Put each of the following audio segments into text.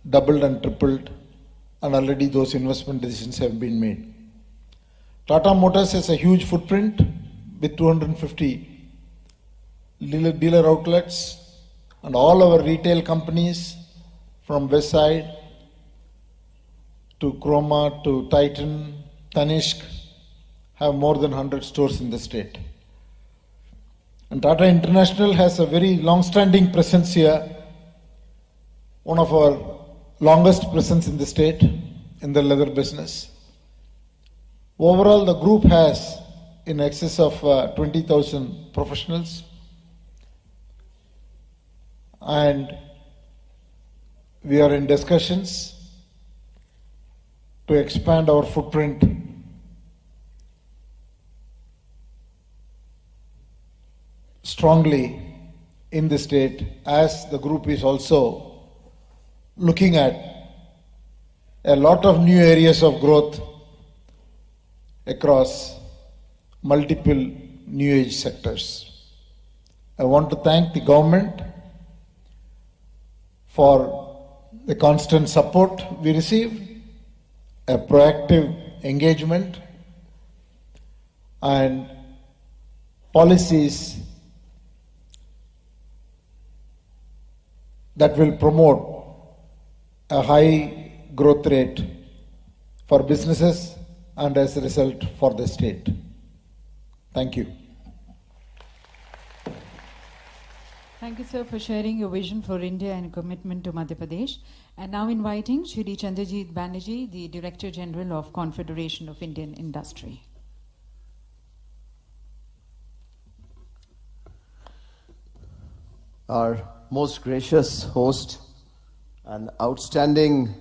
doubled and tripled, and already those investment decisions have been made. Tata Motors has a huge footprint with 250 dealer outlets, and all our retail companies from Westside to Chroma to Titan, Tanishq have more than 100 stores in the state. And Tata International has a very long-standing presence here, one of our longest presence in the state in the leather business. Overall, the group has in excess of 20,000 professionals, and we are in discussions to expand our footprint strongly in the state, as the group is also looking at a lot of new areas of growth across multiple new age sectors. I want to thank the government for the constant support we receive, a proactive engagement, and policies that will promote a high growth rate for businesses and as a result for the state. Thank you. Thank you, sir, for sharing your vision for India and commitment to Madhya Pradesh. And now inviting Shri Chandrajit Banerjee, the Director General of Confederation of Indian Industry. Our most gracious host, an outstanding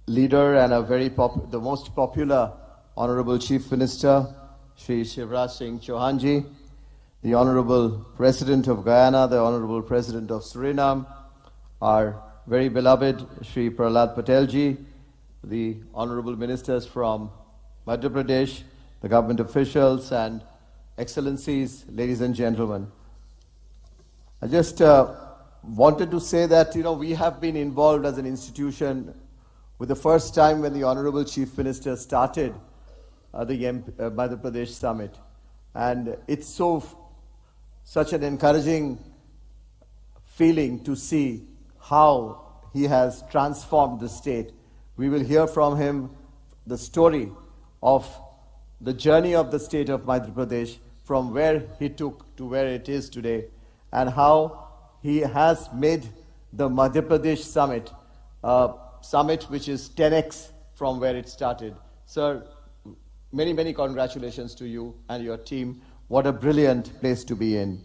leader and the most popular Honorable Chief Minister, Shri Shivraj Singh Chauhan Ji, the Honorable President of Guyana, the Honorable President of Suriname, our very beloved Shri Prahlad Patel Ji, the Honorable Ministers from Madhya Pradesh, the government officials, and Excellencies, ladies and gentlemen. I just wanted to say that, we have been involved as an institution with the first time when the Honorable Chief Minister started the Madhya Pradesh Summit. And it's such an encouraging feeling to see how he has transformed the state. We will hear from him the story of the journey of the state of Madhya Pradesh from where he took to where it is today, and how he has made the Madhya Pradesh Summit a summit which is 10x from where it started. Sir, many, many congratulations to you and your team. What a brilliant place to be in.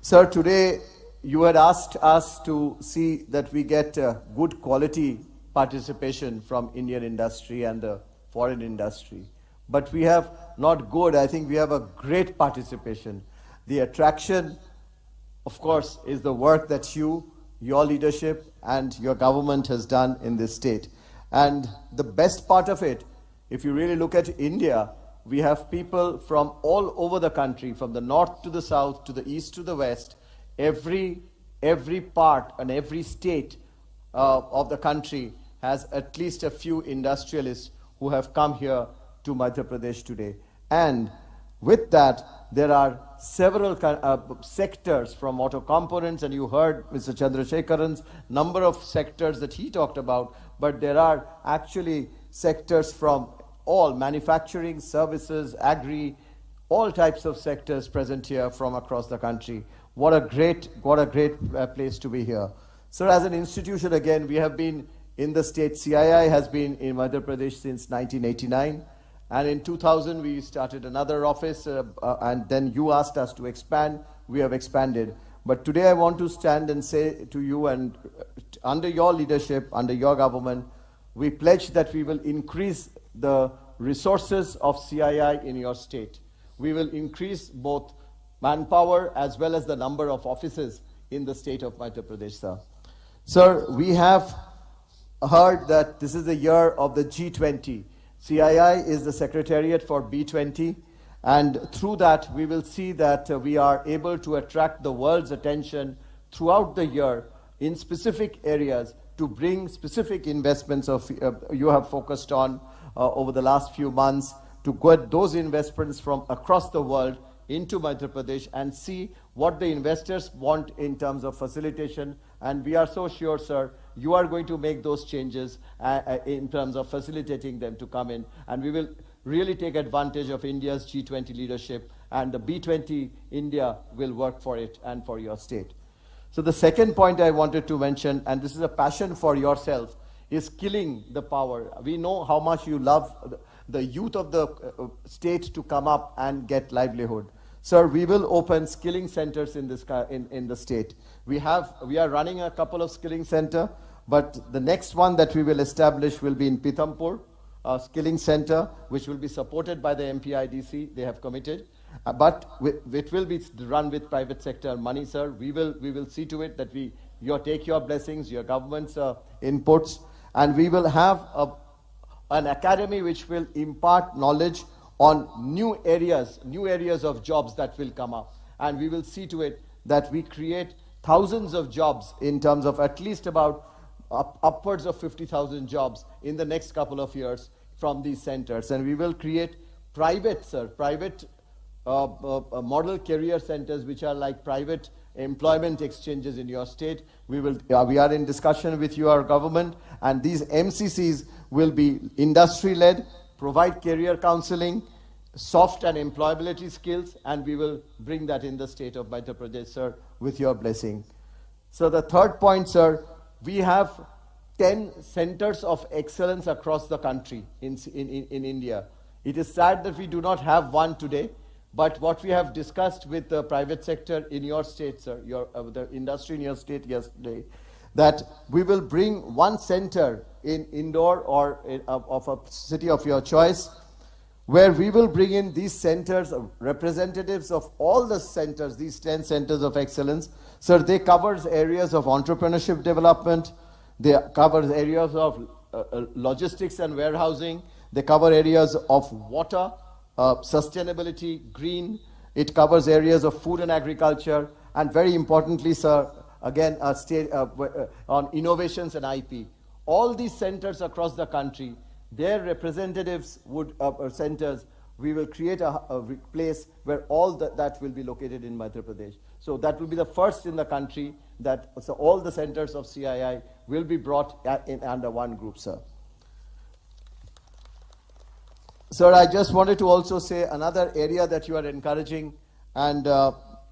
Sir, today you had asked us to see that we get good quality participation from Indian industry and the foreign industry. But we have not good, I think we have a great participation. The attraction, of course, is the work that your leadership and your government has done in this state. And the best part of it, if you really look at India, we have people from all over the country, from the north to the south, to the east to the west. Every part and every state of the country has at least a few industrialists who have come here to Madhya Pradesh today. And with that, there are several sectors from auto components, and you heard Mr. Chandrasekharan's number of sectors that he talked about, but there are actually sectors from all manufacturing, services, agri, all types of sectors present here from across the country. What a great place to be here. So as an institution, again, we have been in the state. CII has been in Madhya Pradesh since 1989. And in 2000, we started another office, and then you asked us to expand. We have expanded. But today I want to stand and say to you, and under your leadership, under your government, we pledge that we will increase the resources of CII in your state. We will increase both manpower as well as the number of offices in the state of Madhya Pradesh, sir. Sir, we have heard that this is the year of the G20. CII is the secretariat for B20, And through that, we will see that we are able to attract the world's attention throughout the year in specific areas to bring specific investments you have focused on over the last few months, to get those investments from across the world into Madhya Pradesh and see what the investors want in terms of facilitation. And we are so sure, sir, you are going to make those changes in terms of facilitating them to come in. And we will really take advantage of India's G20 leadership, and the B20 India will work for it and for your state. So the second point I wanted to mention, and this is a passion for yourself, is skilling the power. We know how much you love the youth of the state to come up and get livelihood. Sir, we will open skilling centers in the state. We are running a couple of skilling center, but the next one that we will establish will be in Pithampur, a skilling center, which will be supported by the MPIDC. They have committed. But it will be run with private sector money, sir. We will see to it that you take your blessings, your government's inputs, and we will have an academy which will impart knowledge on new areas of jobs that will come up. And we will see to it that we create thousands of jobs in terms of at least about upwards of 50,000 jobs in the next couple of years from these centers. And we will create private model career centers, which are like private employment exchanges in your state. We are in discussion with your government, and these MCCs will be industry-led, provide career counseling, soft and employability skills, and we will bring that in the state of Madhya Pradesh, sir, with your blessing. So the third point, sir, we have 10 centers of excellence across the country in India. It is sad that we do not have one today, but what we have discussed with the private sector in your state, sir, the industry in your state yesterday, that we will bring one center in Indore or of a city of your choice, where we will bring in these centers, representatives of all the centers, these 10 centers of excellence. Sir, they cover areas of entrepreneurship development, they cover areas of logistics and warehousing, they cover areas of water, sustainability, green, it covers areas of food and agriculture, and very importantly, sir, again, on innovations and IP. All these centers across the country, their representatives centers, we will create a place where all that will be located in Madhya Pradesh. So that will be the first in the country that all the centers of CII will be brought under one group, sir. Sir, I just wanted to also say another area that you are encouraging and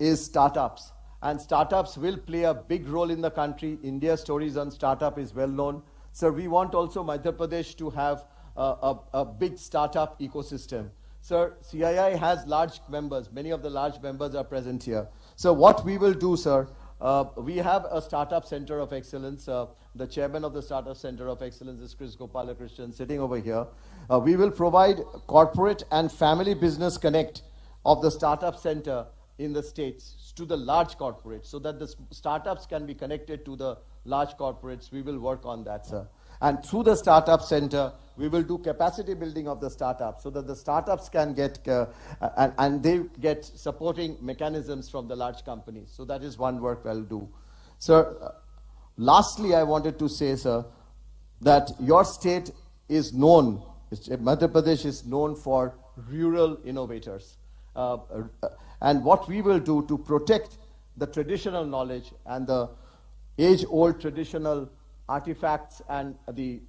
is startups. And startups will play a big role in the country. India's stories on startup is well known. Sir, we want also Madhya Pradesh to have a big startup ecosystem. Sir, CII has large members. Many of the large members are present here. So what we will do, sir, we have a startup center of excellence. The chairman of the startup center of excellence is Chris Gopalakrishnan, sitting over here. We will provide corporate and family business connect of the startup center in the states to the large corporates, so that the startups can be connected to the large corporates. We will work on that, sir. And through the startup center, we will do capacity building of the startups, so that the startups can get, and they get supporting mechanisms from the large companies. So that is one work we'll do. Sir, lastly, I wanted to say, sir, that your state is known, Madhya Pradesh is known for rural innovators. And what we will do to protect the traditional knowledge and the age-old traditional artifacts and the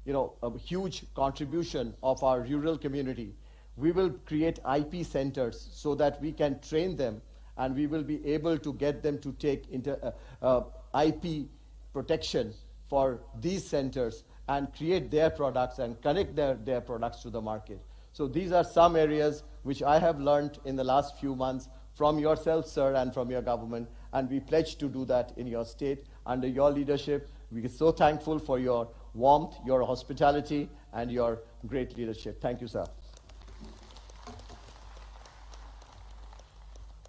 a huge contribution of our rural community, we will create IP centers so that we can train them, and we will be able to get them to take IP protection for these centers and create their products and connect their products to the market. So these are some areas which I have learned in the last few months from yourself, sir, and from your government, and we pledge to do that in your state under your leadership. We are so thankful for your warmth, your hospitality, and your great leadership. Thank you, sir.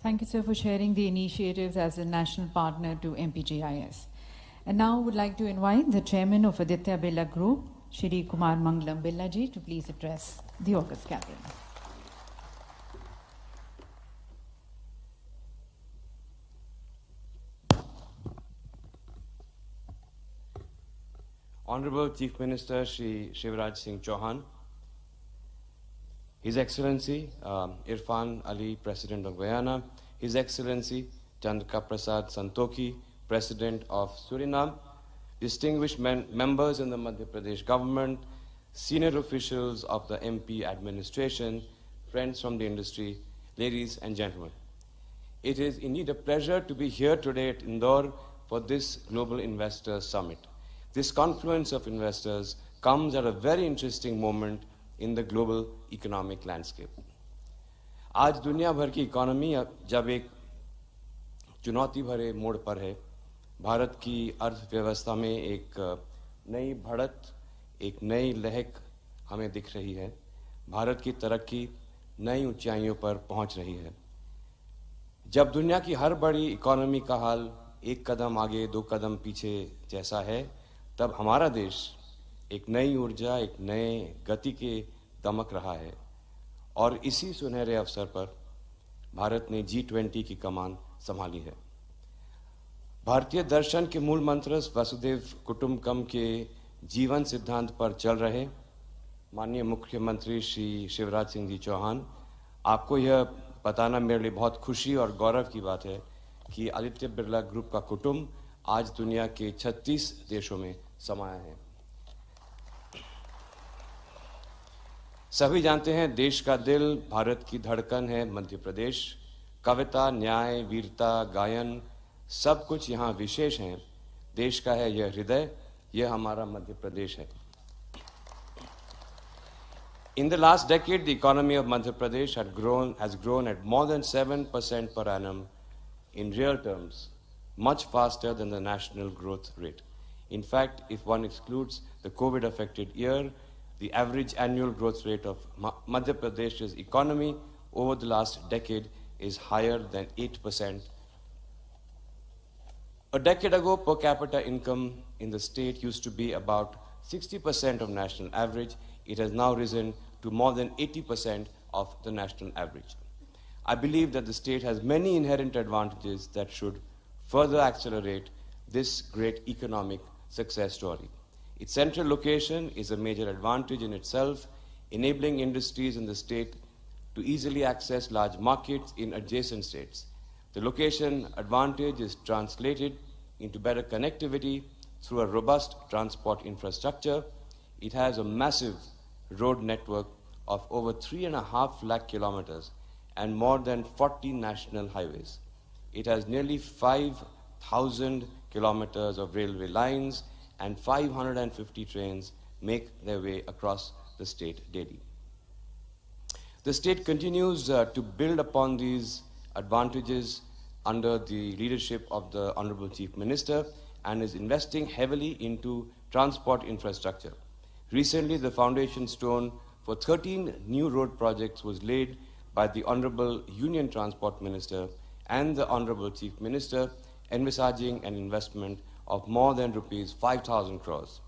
Thank you, sir, for sharing the initiatives as a national partner to MPGIS. And now I would like to invite the chairman of Aditya Birla Group, Shri Kumar Mangalam Birla ji, to please address the August gathering. Honorable Chief Minister Shri Shivraj Singh Chauhan, His Excellency Irfan Ali, President of Guyana, His Excellency Chandrika Prasad Santokhi, President of Suriname, distinguished members in the Madhya Pradesh government, senior officials of the MP administration, friends from the industry, ladies and gentlemen. It is indeed a pleasure to be here today at Indore for this Global Investors Summit. This confluence of investors comes at a very interesting moment in the global economic landscape. आज दुनिया भर की economy जब एक चुनौती भरे मोड़ पर है, भारत की अर्थव्यवस्था में एक नई बढ़त, एक नई लहक हमें दिख रही है। भारत की तरक्की नई ऊंचाइयों पर पहुंच रही है। जब दुनिया की हर बड़ी इकोनॉमी का हाल एक कदम आगे दो कदम पीछे जैसा है, तब हमारा देश एक नई ऊर्जा, एक नए गति के दमक रहा है। और इसी सुनहरे अवसर पर भारत ने G20 की कमान संभाली है। भारतीय दर्शन के मूल मंत्र वसुधैव कुटुंबकम के जीवन सिद्धांत पर चल रहे माननीय मुख्यमंत्री श्री शिवराज सिंह जी चौहान, आपको यह बताना मेरे लिए बहुत खुशी और गौरव की बात है कि आदित्य बिरला ग्रुप का कुटुंब आज दुनिया के 36 देशों में समाया है। सभी जानते हैं, देश का दिल, भारत की धड़कन है मध्य प्रदेश। कविता, न्याय, वीरता, गायन सब कुछ यहाँ विशेष हैं। देश का है यह हृदय, यह हमारा मध्य प्रदेश है। In the last decade, the economy of Madhya Pradesh has grown at more than 7% per annum in real terms, much faster than the national growth rate. In fact, if one excludes the COVID-affected year, the average annual growth rate of Madhya Pradesh's economy over the last decade is higher than 8%. A decade ago, per capita income in the state used to be about 60% of national average. It has now risen to more than 80% of the national average. I believe that the state has many inherent advantages that should further accelerate this great economic success story. Its central location is a major advantage in itself, enabling industries in the state to easily access large markets in adjacent states. The location advantage is translated into better connectivity through a robust transport infrastructure. It has a massive road network of over 3.5 lakh kilometers and more than 40 national highways. It has nearly 5,000 kilometers of railway lines and 550 trains make their way across the state daily. The state continues to build upon these advantages under the leadership of the Honorable Chief Minister and is investing heavily into transport infrastructure. Recently, the foundation stone for 13 new road projects was laid by the Honorable Union Transport Minister and the Honorable Chief Minister, envisaging an investment of more than rupees 5,000 crores.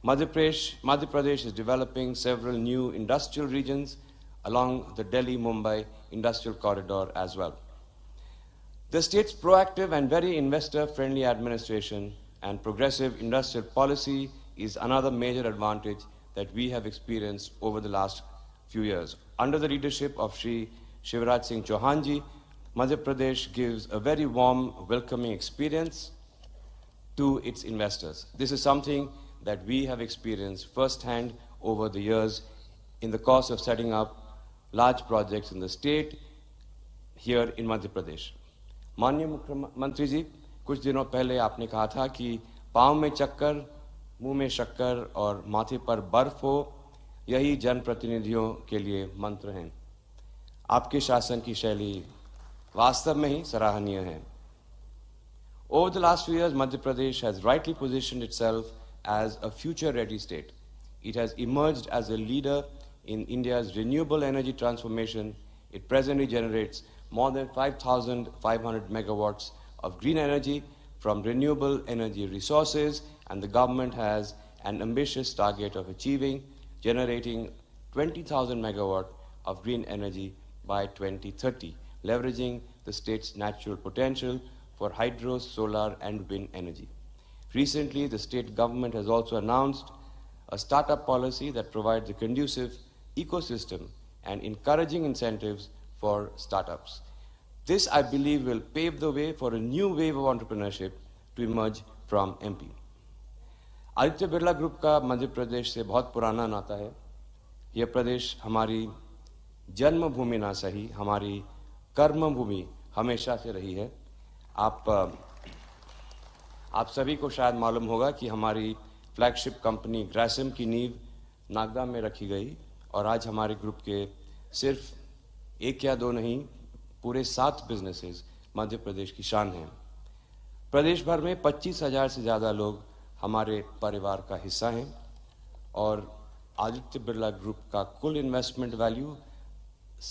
Madhya Pradesh is developing several new industrial regions along the Delhi-Mumbai industrial corridor as well. The state's proactive and very investor-friendly administration and progressive industrial policy is another major advantage that we have experienced over the last few years. Under the leadership of Shri Shivraj Singh Chauhan ji, Madhya Pradesh gives a very warm, welcoming experience to its investors. This is something that we have experienced firsthand over the years in the course of setting up large projects in the state here in Madhya Pradesh. माननीय मुख्यमंत्री जी, कुछ दिनों पहले आपने कहा था कि पाँव में चक्कर, मुंह में शक्कर और माथे पर बर्फ हो, यही जनप्रतिनिधियों के लिए मंत्र हैं। आपके शासन की शैली वास्तव में ही सराहनीय है। Over the last few years, Madhya Pradesh has rightly positioned itself as a future-ready state. It has emerged as a leader in India's renewable energy transformation. It presently generates more than 5,500 megawatts of green energy from renewable energy resources, and the government has an ambitious target of generating 20,000 megawatts of green energy by 2030, leveraging the state's natural potential for hydro, solar, and wind energy. Recently, the state government has also announced a startup policy that provides a conducive ecosystem and encouraging incentives for startups. This, I believe, will pave the way for a new wave of entrepreneurship to emerge from MP. Aditya Birla group का मध्य प्रदेश से बहुत पुराना नाता है। यह प्रदेश हमारी जन्मभूमि ना सही, हमारी कर्मभूमि हमेशा से रही है। आप सभी को शायद मालूम होगा कि हमारी फ्लैगशिप कंपनी ग्रासिम की नींव नागदा में रखी गई और आज हमारे ग्रुप के सिर्फ एक या दो नहीं, पूरे 7 बिजनेसेस मध्य प्रदेश की शान हैं। प्रदेश भर में 25,000 से ज़्यादा लोग हमारे परिवार का हिस्सा हैं और आदित्य बिरला ग्रुप का कुल इन्वेस्टमेंट वैल्यू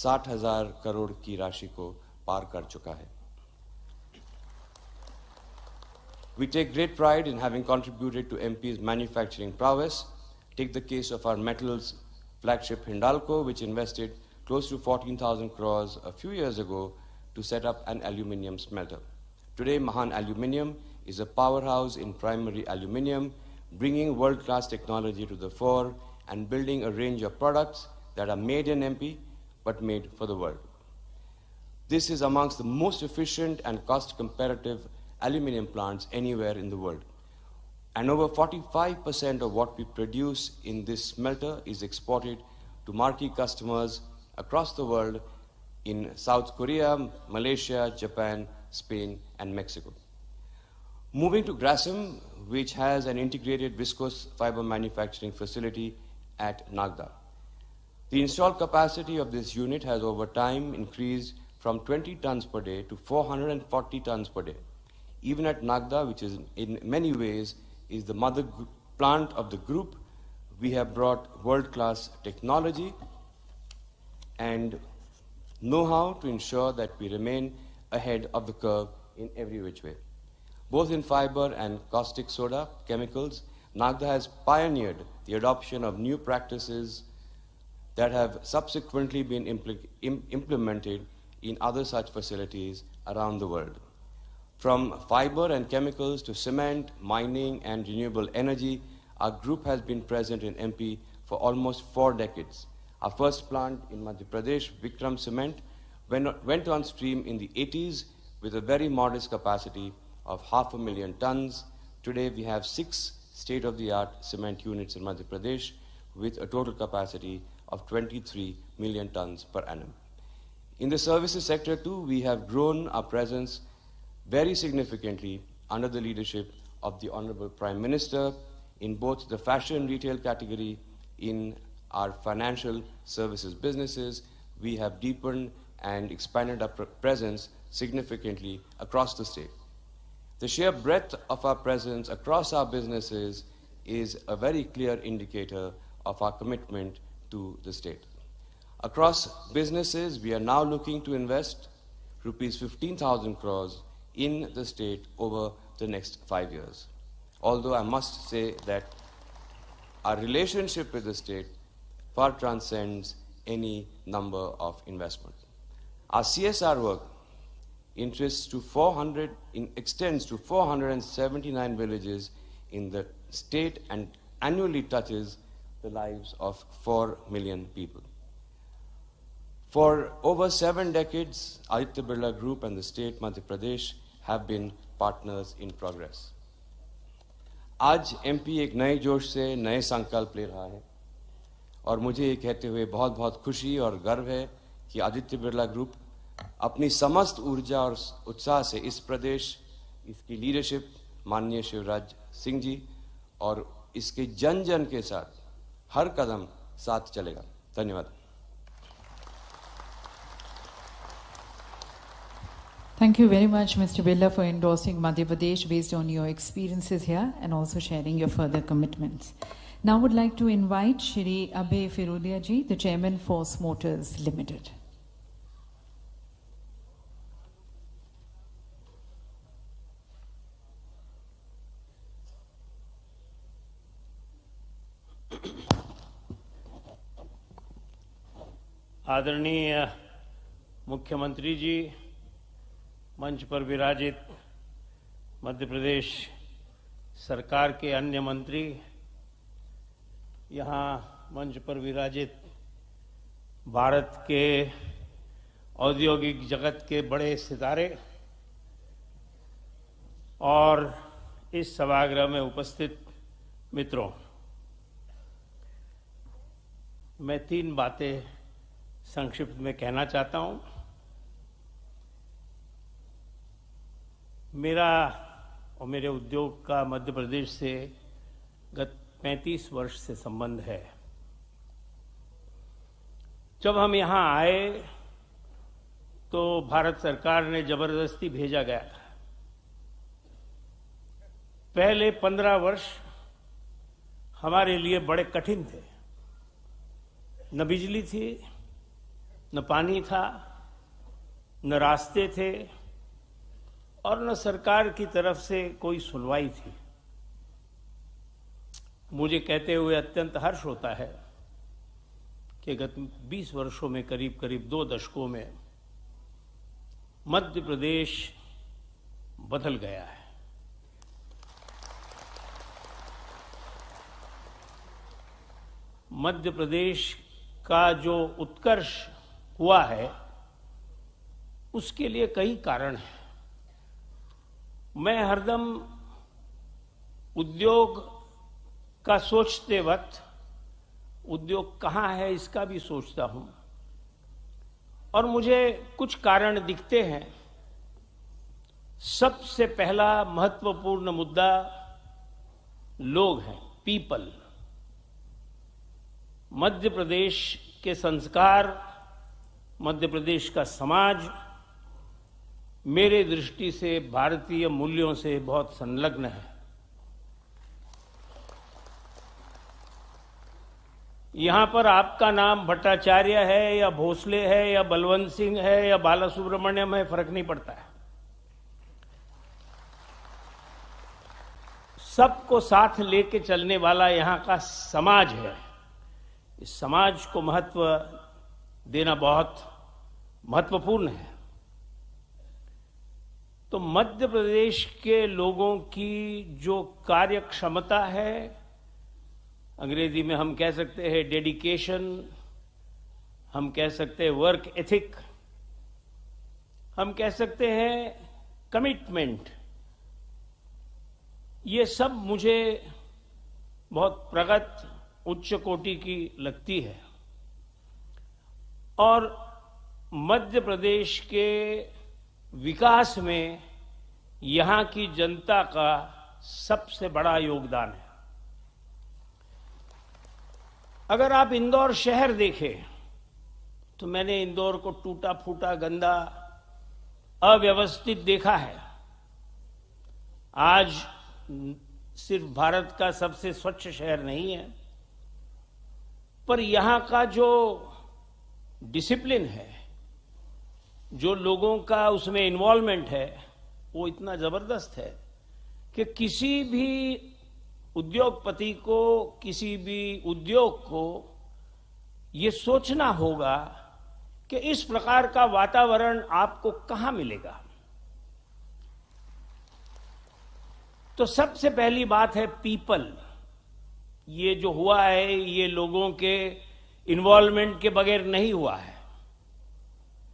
60,000 करोड़ की राशि को पार कर चुका है। We take great pride in having contributed to MP's manufacturing prowess. Take the case of our metals flagship Hindalco, which invested close to 14,000 crores a few years ago to set up an aluminium smelter. Today, Mahan Aluminium is a powerhouse in primary aluminium, bringing world-class technology to the fore and building a range of products that are made in MP but made for the world. This is amongst the most efficient and cost-competitive aluminium plants anywhere in the world. And over 45% of what we produce in this smelter is exported to marquee customers across the world in South Korea, Malaysia, Japan, Spain, and Mexico. Moving to Grasim, which has an integrated viscose fiber manufacturing facility at Nagda. The installed capacity of this unit has over time increased from 20 tons per day to 440 tons per day. Even at Nagda, which is in many ways is the mother plant of the group, we have brought world-class technology and know-how to ensure that we remain ahead of the curve in every which way. Both in fiber and caustic soda chemicals, Nagda has pioneered the adoption of new practices that have subsequently been implemented in other such facilities around the world. From fiber and chemicals to cement, mining, and renewable energy, our group has been present in MP for almost 4 decades. Our first plant in Madhya Pradesh, Vikram Cement, went on stream in the 80s with a very modest capacity of 500,000 tons. Today, we have 6 state-of-the-art cement units in Madhya Pradesh with a total capacity of 23 million tons per annum. In the services sector, too, we have grown our presence very significantly under the leadership of the Honorable Prime Minister in both the fashion retail category, in our financial services businesses. We have deepened and expanded our presence significantly across the state. The sheer breadth of our presence across our businesses is a very clear indicator of our commitment to the state. Across businesses, we are now looking to invest rupees 15,000 crores in the state over the next 5 years. Although I must say that our relationship with the state far transcends any number of investments. Our CSR work extends to 479 villages in the state and annually touches the lives of 4 million people. For over 7 decades, Aditya Birla Group and the state Madhya Pradesh have been partners in progress. आज MP एक नए जोश से नए संकल्प ले रहा है और मुझे ये कहते हुए बहुत बहुत खुशी और गर्व है कि आदित्य बिरला ग्रुप अपनी समस्त ऊर्जा और उत्साह से इस प्रदेश, इसकी लीडरशिप माननीय शिवराज सिंह जी और इसके जन जन के साथ हर कदम साथ चलेगा। धन्यवाद। Thank you very much, Mr. Birla, for endorsing Madhya Pradesh based on your experiences here and also sharing your further commitments. Now I would like to invite Shri Abhay Firodia ji, the Chairman, Force Motors Limited. आदरणीय मुख्यमंत्री जी, मंच पर विराजित मध्य प्रदेश सरकार के अन्य मंत्री, यहाँ मंच पर विराजित भारत के औद्योगिक जगत के बड़े सितारे और इस सभागृह में उपस्थित मित्रों, मैं 3 बातें संक्षिप्त में कहना चाहता हूं। मेरा और मेरे उद्योग का मध्य प्रदेश से गत 35 वर्ष से संबंध है। जब हम यहाँ आए तो भारत सरकार ने जबरदस्ती भेजा गया था। पहले 15 वर्ष हमारे लिए बड़े कठिन थे। न बिजली थी, न पानी था, न रास्ते थे और न सरकार की तरफ से कोई सुनवाई थी। मुझे कहते हुए अत्यंत हर्ष होता है कि गत 20 वर्षों में करीब करीब 2 दशकों में मध्य प्रदेश बदल गया है। मध्य प्रदेश का जो उत्कर्ष हुआ है उसके लिए कई कारण हैं। मैं हरदम उद्योग का सोचते वक्त उद्योग कहाँ है इसका भी सोचता हूं और मुझे कुछ कारण दिखते हैं। सबसे पहला महत्वपूर्ण मुद्दा लोग हैं, पीपल। मध्य प्रदेश के संस्कार, मध्य प्रदेश का समाज मेरे दृष्टि से भारतीय मूल्यों से बहुत संलग्न है। यहां पर आपका नाम भट्टाचार्य है या भोसले है या बलवंत सिंह है या बालासुब्रमण्यम है, फर्क नहीं पड़ता है। सबको साथ लेके चलने वाला यहां का समाज है। इस समाज को महत्व देना बहुत महत्वपूर्ण है। तो मध्य प्रदेश के लोगों की जो कार्य क्षमता है, अंग्रेजी में हम कह सकते हैं डेडिकेशन, हम कह सकते हैं वर्क एथिक, हम कह सकते हैं कमिटमेंट, ये सब मुझे बहुत प्रगत उच्च कोटि की लगती है। और मध्य प्रदेश के विकास में यहां की जनता का सबसे बड़ा योगदान है। अगर आप इंदौर शहर देखें तो मैंने इंदौर को टूटा फूटा, गंदा, अव्यवस्थित देखा है। आज सिर्फ भारत का सबसे स्वच्छ शहर नहीं है, पर यहां का जो डिसिप्लिन है, जो लोगों का उसमें इन्वॉल्वमेंट है, वो इतना जबरदस्त है कि किसी भी उद्योगपति को, किसी भी उद्योग को ये सोचना होगा कि इस प्रकार का वातावरण आपको कहां मिलेगा। तो सबसे पहली बात है पीपल। ये जो हुआ है ये लोगों के इन्वॉल्वमेंट के बगैर नहीं हुआ है।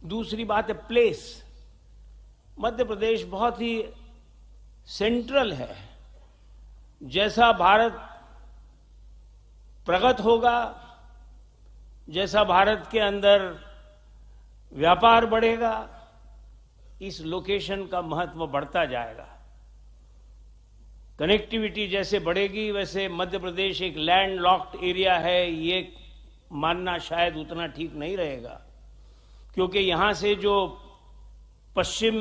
दूसरी बात है प्लेस। मध्य प्रदेश बहुत ही सेंट्रल है। जैसा भारत प्रगत होगा, जैसा भारत के अंदर व्यापार बढ़ेगा, इस लोकेशन का महत्व बढ़ता जाएगा। कनेक्टिविटी जैसे बढ़ेगी वैसे मध्य प्रदेश एक लैंड लॉक्ड एरिया है, ये मानना शायद उतना ठीक नहीं रहेगा, क्योंकि यहां से जो पश्चिम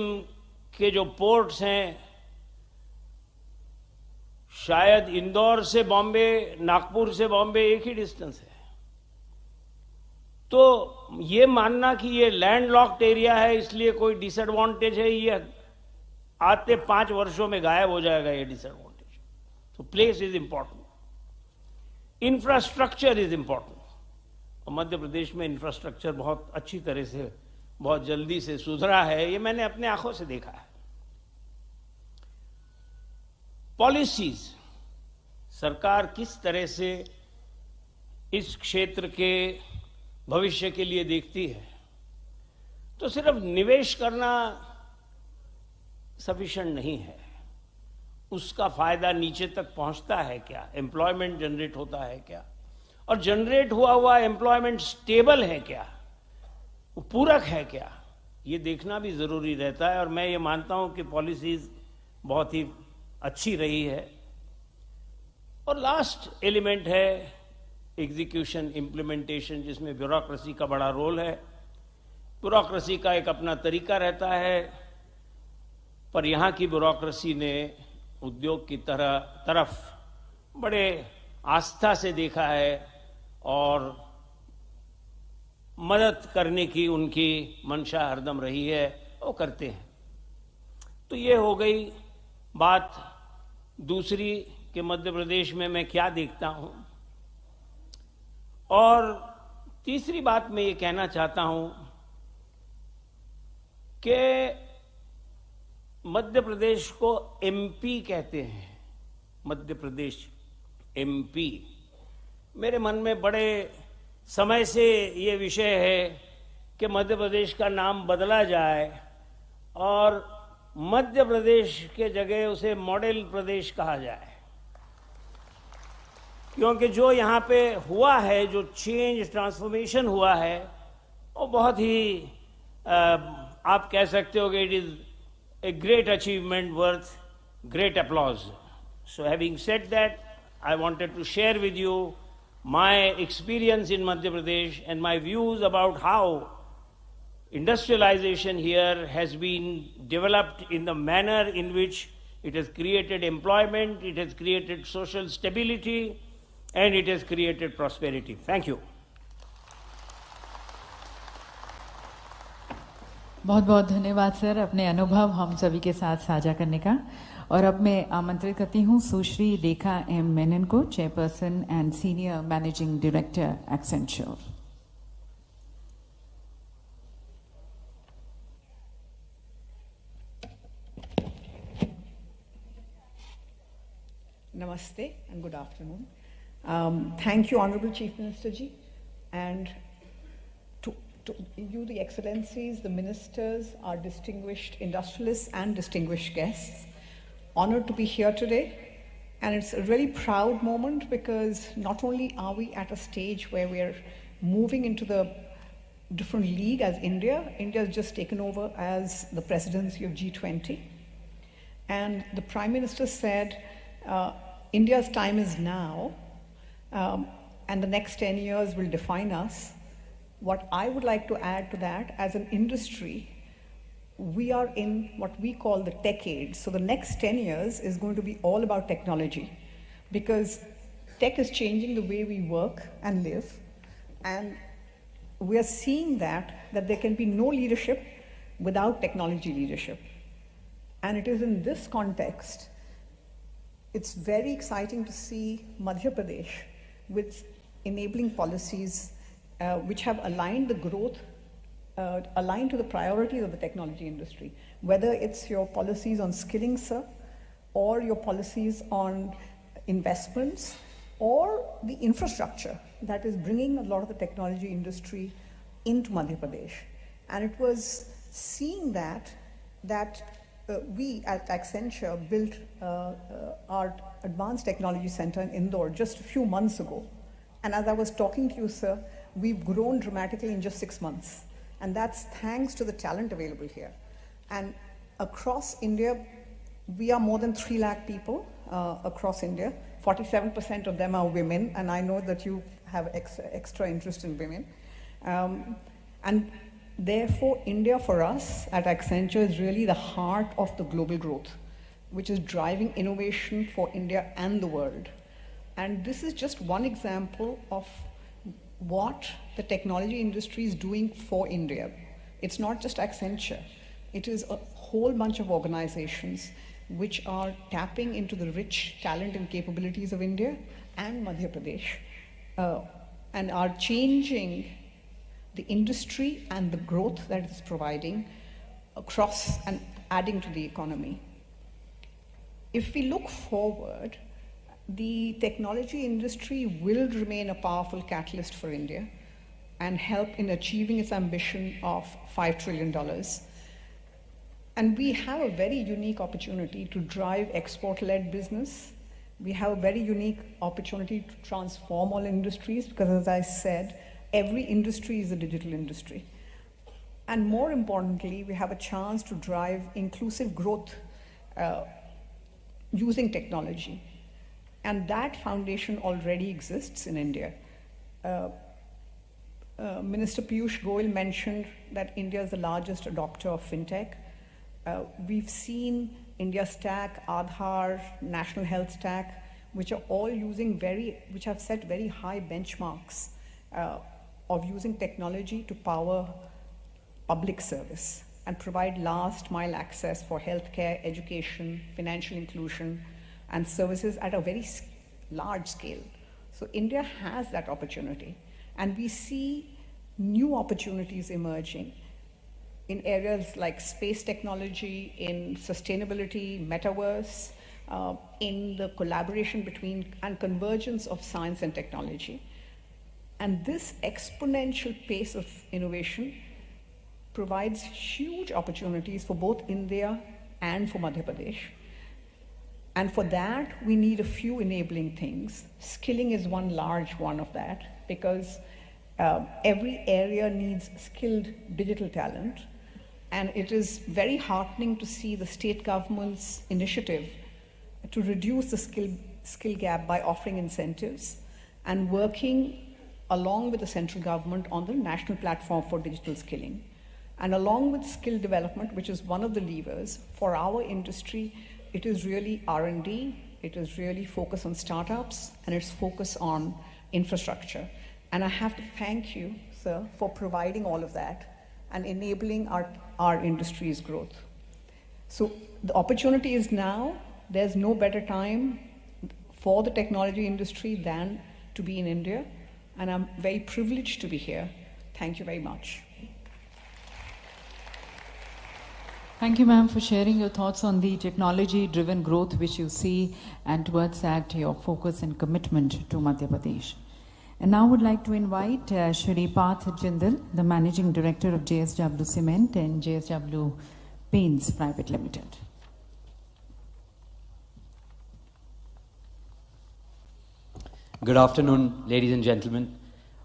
के जो पोर्ट्स हैं, शायद इंदौर से बॉम्बे, नागपुर से बॉम्बे एक ही डिस्टेंस है। तो ये मानना कि ये लैंड लॉक्ड एरिया है इसलिए कोई डिसएडवांटेज है, ये आते 5 वर्षों में गायब हो जाएगा ये डिसएडवांटेज। तो place is important, infrastructure is important. और मध्य प्रदेश में इंफ्रास्ट्रक्चर बहुत अच्छी तरह से, बहुत जल्दी से सुधरा है, ये मैंने अपने आंखों से देखा है। पॉलिसीज, सरकार किस तरह से इस क्षेत्र के भविष्य के लिए देखती है, तो सिर्फ निवेश करना सफिशिएंट नहीं है। उसका फायदा नीचे तक पहुंचता है क्या, एम्प्लॉयमेंट जनरेट होता है क्या, और जनरेट हुआ एम्प्लॉयमेंट स्टेबल है क्या, पूरक है क्या, ये देखना भी जरूरी रहता है। और मैं ये मानता हूं कि पॉलिसीज बहुत ही अच्छी रही है। और लास्ट एलिमेंट है एग्जीक्यूशन, इम्प्लीमेंटेशन, जिसमें ब्यूरोक्रेसी का बड़ा रोल है। ब्यूरोक्रेसी का एक अपना तरीका रहता है, पर यहां की ब्यूरोक्रेसी ने उद्योग की तरफ बड़े आस्था से देखा है और मदद करने की उनकी मंशा हरदम रही है, वो करते हैं। तो ये हो गई बात दूसरी कि मध्य प्रदेश में मैं क्या देखता हूं। और तीसरी बात मैं ये कहना चाहता हूं कि मध्य प्रदेश को एमपी कहते हैं, मध्य प्रदेश एमपी। मेरे मन में बड़े समय से ये विषय है कि मध्य प्रदेश का नाम बदला जाए और मध्य प्रदेश के जगह उसे मॉडल प्रदेश कहा जाए, क्योंकि जो यहाँ पे हुआ है, जो चेंज ट्रांसफॉर्मेशन हुआ है, वो बहुत ही आप कह सकते हो कि it is a great achievement worth great applause. So having said that, I wanted to share with you my experience in Madhya Pradesh and my views about how industrialization here has been developed in the manner in which it has created employment, it has created social stability, and it has created prosperity. Thank you. बहुत बहुत धन्यवाद sir, अपने अनुभव हम सभी के साथ साझा करने का। और अब मैं आमंत्रित करती हूं सुश्री रेखा एम मेनन को, chairperson and senior managing director Accenture. Namaste and good afternoon. Thank you, Honorable Chief Minister Ji, and to you, the Excellencies, the Ministers, our distinguished industrialists and distinguished guests. Honored to be here today, and it's a really proud moment because not only are we at a stage where we're moving into the different league as India has just taken over as the presidency of G20, and the Prime Minister said India's time is now, and the next 10 years will define us. What I would like to add to that, as an industry, we are in what we call the tech age. So the next 10 years is going to be all about technology, because tech is changing the way we work and live, and we are seeing that there can be no leadership without technology leadership. And it is in this context, it's very exciting to see Madhya Pradesh with enabling policies which have aligned the growth, aligned to the priorities of the technology industry, whether it's your policies on skilling, sir, or your policies on investments, or the infrastructure that is bringing a lot of the technology industry into Madhya Pradesh. And it was seeing that we at Accenture built our Advanced Technology Center in Indore just a few months ago. And as I was talking to you, sir, we've grown dramatically in just 6 months. And that's thanks to the talent available here. And across India, we are more than 3 lakh people across India. 47% of them are women, and I know that you have extra interest in women. And therefore, India for us at Accenture is really the heart of the global growth, which is driving innovation for India and the world. And this is just one example of what the technology industry is doing for India. It's not just Accenture. It is a whole bunch of organizations which are tapping into the rich talent and capabilities of India and Madhya Pradesh, and are changing the industry and the growth that it is providing across and adding to the economy. If we look forward, the technology industry will remain a powerful catalyst for India and help in achieving its ambition of $5 trillion. And we have a very unique opportunity to drive export-led business. We have a very unique opportunity to transform all industries because, as I said, every industry is a digital industry. And more importantly, we have a chance to drive inclusive growth using technology. And that foundation already exists in India. Minister Piyush Goyal mentioned that India is the largest adopter of fintech. We've seen India Stack, Aadhaar, National Health Stack, which are all using which have set very high benchmarks of using technology to power public service and provide last mile access for healthcare, education, financial inclusion, and services at a very large scale. So India has that opportunity, and we see new opportunities emerging in areas like space technology, in sustainability, metaverse, in the collaboration between and convergence of science and technology. And this exponential pace of innovation provides huge opportunities for both India and for Madhya Pradesh. And for that, we need a few enabling things. Skilling is one large one of that, because every area needs skilled digital talent. And it is very heartening to see the state government's initiative to reduce the skill gap by offering incentives and working along with the central government on the national platform for digital skilling. And along with skill development, which is one of the levers for our industry, it is really R&D, it is really focus on startups, and it's focus on infrastructure. And I have to thank you, sir, for providing all of that and enabling our industry's growth. So the opportunity is now. There's no better time for the technology industry than to be in India, and I'm very privileged to be here. Thank you very much. Thank you, ma'am, for sharing your thoughts on the technology-driven growth which you see, and towards that your focus and commitment to Madhya Pradesh. And now I would like to invite Shri Parth Jindal, the Managing Director of JSW Cement and JSW Paints Private Limited. Good afternoon, ladies and gentlemen.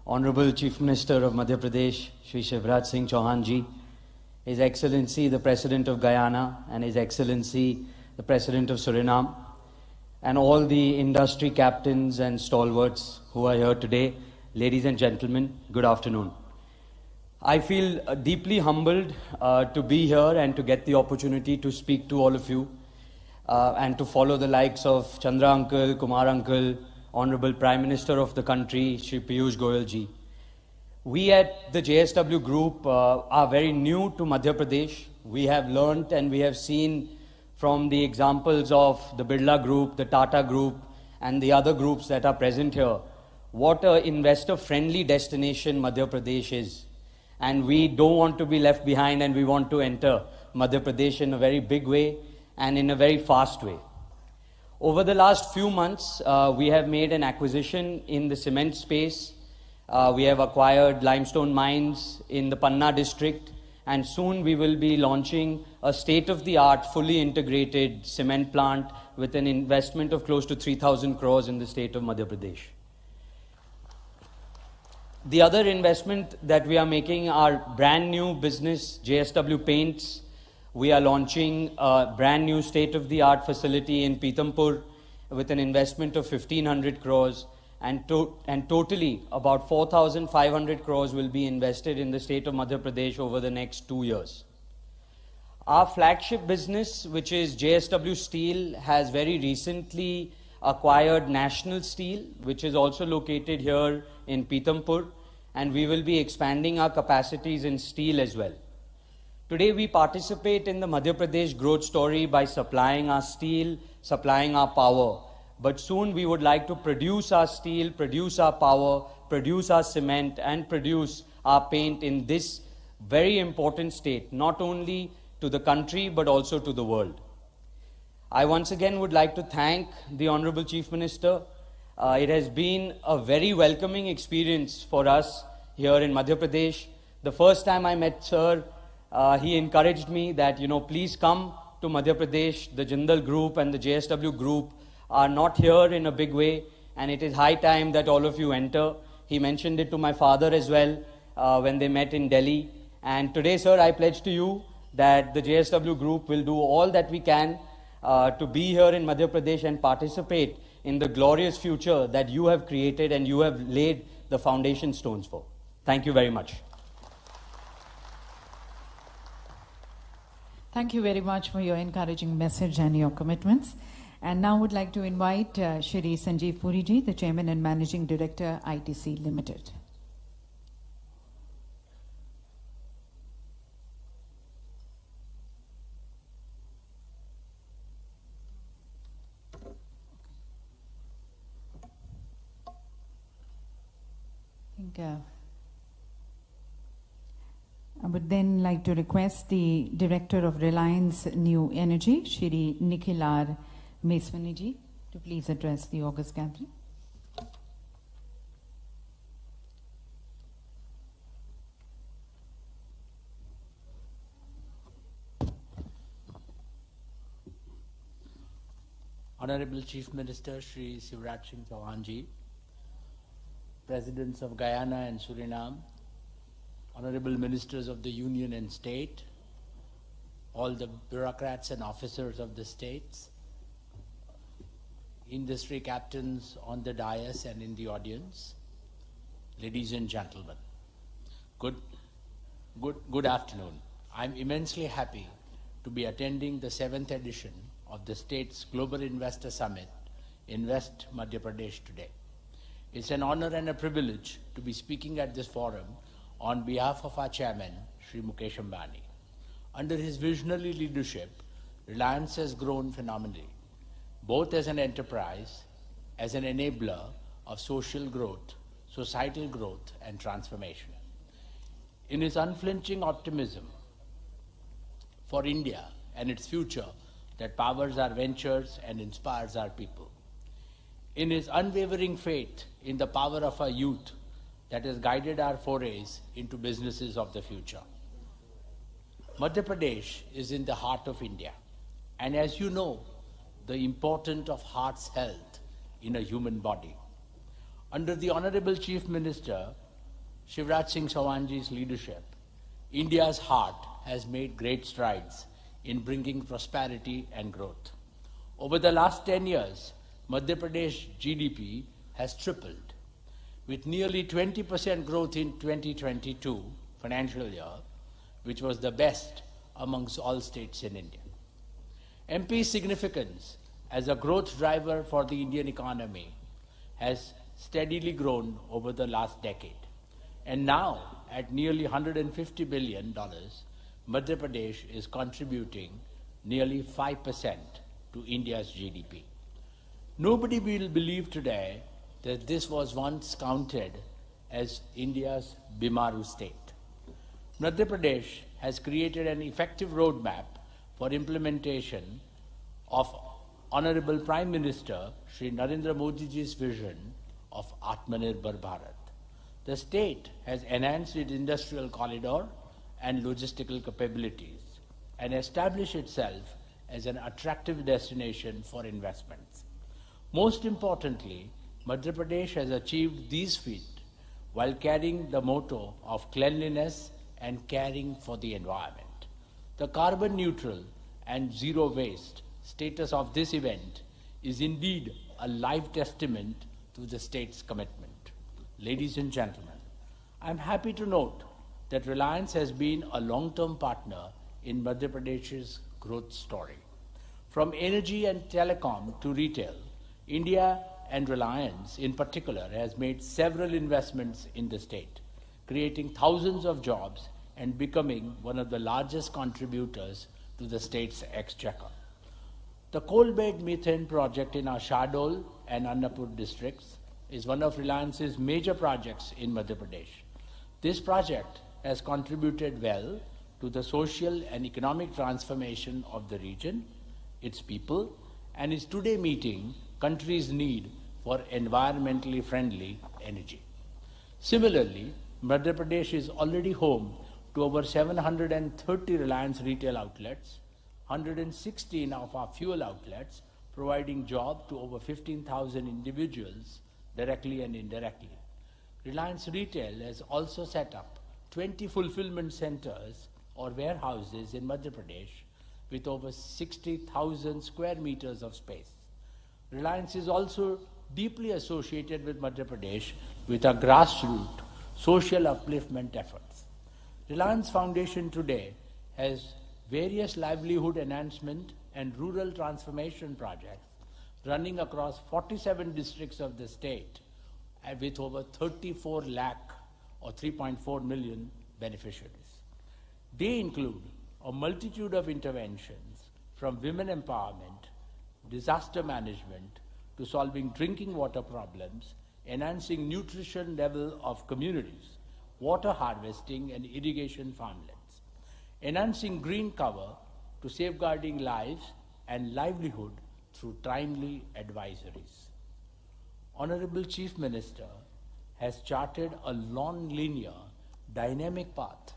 Honorable Chief Minister of Madhya Pradesh, Shri Shivraj Singh Chauhan ji, His Excellency the President of Guyana, and His Excellency the President of Suriname, and all the industry captains and stalwarts who are here today, ladies and gentlemen, good afternoon. I feel deeply humbled to be here and to get the opportunity to speak to all of you and to follow the likes of Chandra Uncle, Kumar Uncle, Honorable Prime Minister of the country, Shri Piyush Goyal ji. We at the JSW Group are very new to Madhya Pradesh. We have learnt and we have seen from the examples of the Birla Group, the Tata Group, and the other groups that are present here, what an investor-friendly destination Madhya Pradesh is. And we don't want to be left behind, and we want to enter Madhya Pradesh in a very big way and in a very fast way. Over the last few months, we have made an acquisition in the cement space. We have acquired limestone mines in the Panna district, and soon we will be launching a state-of-the-art, fully integrated cement plant with an investment of close to 3,000 crores in the state of Madhya Pradesh. The other investment that we are making are brand new business, JSW Paints. We are launching a brand new state-of-the-art facility in Pithampur with an investment of 1,500 crores. And totally about 4,500 crores will be invested in the state of Madhya Pradesh over the next 2 years. Our flagship business, which is JSW Steel, has very recently acquired National Steel, which is also located here in Pithampur, and we will be expanding our capacities in steel as well. Today we participate in the Madhya Pradesh growth story by supplying our steel, supplying our power. But soon we would like to produce our steel, produce our power, produce our cement, and produce our paint in this very important state, not only to the country but also to the world. I once again would like to thank the Honorable Chief Minister. It has been a very welcoming experience for us here in Madhya Pradesh. The first time I met Sir, he encouraged me that, please come to Madhya Pradesh. The Jindal Group and the JSW Group are not here in a big way, and it is high time that all of you enter. He mentioned it to my father as well when they met in Delhi. And today, sir, I pledge to you that the JSW Group will do all that we can to be here in Madhya Pradesh and participate in the glorious future that you have created and you have laid the foundation stones for. Thank you very much. Thank you very much for your encouraging message and your commitments. And now would like to invite Shri Sanjeev Puriji, the Chairman and Managing Director, ITC Limited. I would then like to request the Director of Reliance New Energy, Shri Nikhil R. Meswaniji, to please address the August gathering. Honorable Chief Minister Shri Shivraj Singh Chauhan Ji, Presidents of Guyana and Suriname, Honorable Ministers of the Union and State, all the bureaucrats and officers of the states, industry captains on the dais and in the audience, ladies and gentlemen, good afternoon. I'm immensely happy to be attending the 7th edition of the state's Global Investor Summit in West Madhya Pradesh today. It's an honor and a privilege to be speaking at this forum on behalf of our chairman, Shri Mukesh Ambani. Under his visionary leadership, Reliance has grown phenomenally, both as an enterprise, as an enabler of social growth, societal growth, and transformation. In his unflinching optimism for India and its future that powers our ventures and inspires our people, in his unwavering faith in the power of our youth that has guided our forays into businesses of the future. Madhya Pradesh is in the heart of India, and as you know, the importance of heart's health in a human body. Under the Honorable Chief Minister, Shivraj Singh Chauhan Ji's leadership, India's heart has made great strides in bringing prosperity and growth. Over the last 10 years, Madhya Pradesh GDP has tripled, with nearly 20% growth in 2022 financial year, which was the best amongst all states in India. MP's significance as a growth driver for the Indian economy has steadily grown over the last decade. And now, at nearly $150 billion, Madhya Pradesh is contributing nearly 5% to India's GDP. Nobody will believe today that this was once counted as India's Bimaru state. Madhya Pradesh has created an effective roadmap for implementation of Honorable Prime Minister Shri Narendra Modi ji's vision of Atmanirbhar Bharat. The state has enhanced its industrial corridor and logistical capabilities and established itself as an attractive destination for investments. Most importantly, Madhya Pradesh has achieved these feats while carrying the motto of cleanliness and caring for the environment. The carbon neutral and zero waste status of this event is indeed a live testament to the state's commitment. Ladies and gentlemen, I'm happy to note that Reliance has been a long-term partner in Madhya Pradesh's growth story. From energy and telecom to retail, India and Reliance in particular has made several investments in the state, creating thousands of jobs and becoming one of the largest contributors to the state's exchequer. The coal-bed methane project in our Shahdol and Annapur districts is one of Reliance's major projects in Madhya Pradesh. This project has contributed well to the social and economic transformation of the region, its people, and is today meeting country's need for environmentally friendly energy. Similarly, Madhya Pradesh is already home to over 730 Reliance retail outlets, 116 of our fuel outlets, providing job to over 15,000 individuals directly and indirectly. Reliance Retail has also set up 20 fulfillment centers or warehouses in Madhya Pradesh with over 60,000 square meters of space. Reliance is also deeply associated with Madhya Pradesh with our grassroots social upliftment efforts. Reliance Foundation today has various livelihood enhancement and rural transformation projects running across 47 districts of the state with over 34 lakh or 3.4 million beneficiaries. They include a multitude of interventions from women empowerment, disaster management, to solving drinking water problems, enhancing nutrition level of communities, water harvesting and irrigation farmlands, enhancing green cover to safeguarding lives and livelihood through timely advisories. Honorable Chief Minister has charted a non-linear, dynamic path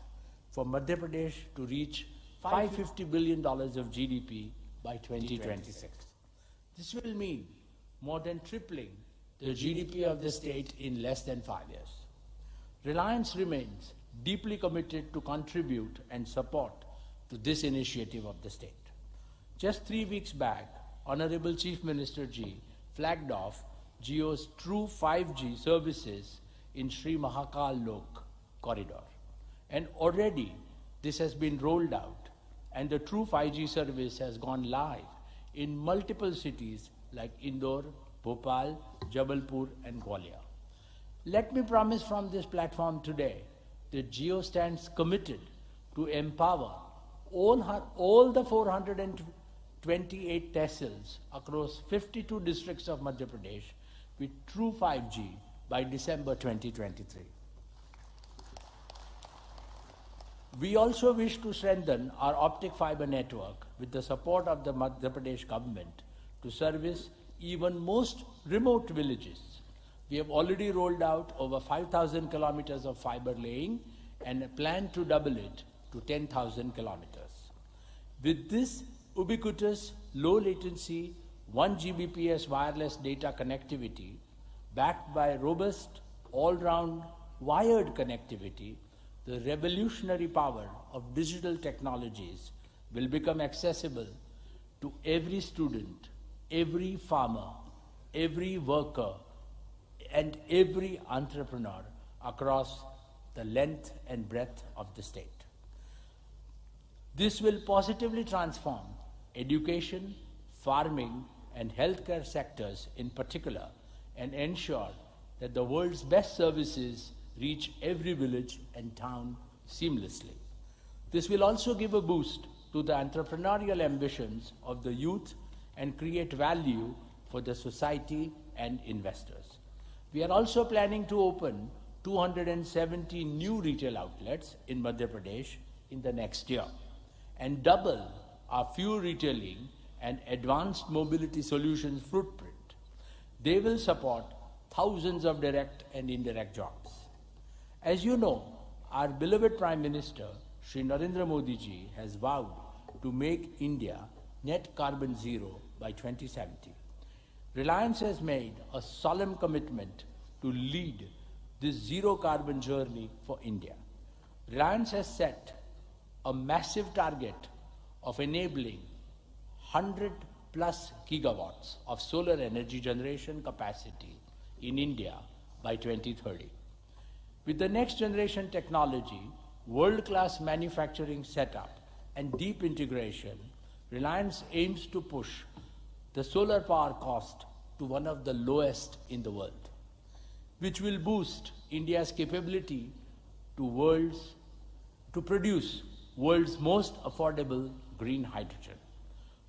for Madhya Pradesh to reach $550 billion of GDP by 2026. This will mean more than tripling the GDP of the state in less than 5 years. Reliance remains deeply committed to contribute and support to this initiative of the state. Just 3 weeks back, Honorable Chief Minister Ji flagged off Jio's True 5G services in Sri Mahakal Lok corridor. And already this has been rolled out and the True 5G service has gone live in multiple cities like Indore, Bhopal, Jabalpur and Gwalior. Let me promise from this platform today that Jio stands committed to empower all the 428 tehsils across 52 districts of Madhya Pradesh with True 5G by December 2023. We also wish to strengthen our optic fiber network with the support of the Madhya Pradesh government to service even most remote villages. We have already rolled out over 5,000 kilometers of fiber laying and plan to double it to 10,000 kilometers. With this ubiquitous, low latency, 1 Gbps wireless data connectivity, backed by robust, all-round wired connectivity, the revolutionary power of digital technologies will become accessible to every student, every farmer, every worker, and every entrepreneur across the length and breadth of the state. This will positively transform education, farming, and healthcare sectors in particular, and ensure that the world's best services reach every village and town seamlessly. This will also give a boost to the entrepreneurial ambitions of the youth and create value for the society and investors. We are also planning to open 270 new retail outlets in Madhya Pradesh in the next year and double our fuel retailing and advanced mobility solutions footprint. They will support thousands of direct and indirect jobs. As you know, our beloved Prime Minister, Shri Narendra Modi ji, has vowed to make India net carbon zero by 2070. Reliance has made a solemn commitment to lead this zero carbon journey for India. Reliance has set a massive target of enabling 100 plus gigawatts of solar energy generation capacity in India by 2030. With the next generation technology, world-class manufacturing setup, and deep integration, Reliance aims to push the solar power cost to one of the lowest in the world, which will boost India's capability to produce world's most affordable green hydrogen.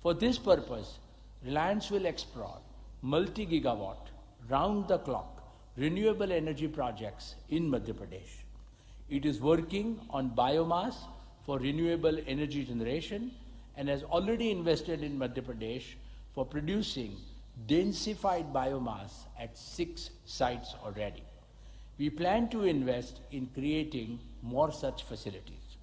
For this purpose, Reliance will explore multi-gigawatt, round-the-clock renewable energy projects in Madhya Pradesh. It is working on biomass for renewable energy generation and has already invested in Madhya Pradesh for producing densified biomass at 6 sites already. We plan to invest in creating more such facilities.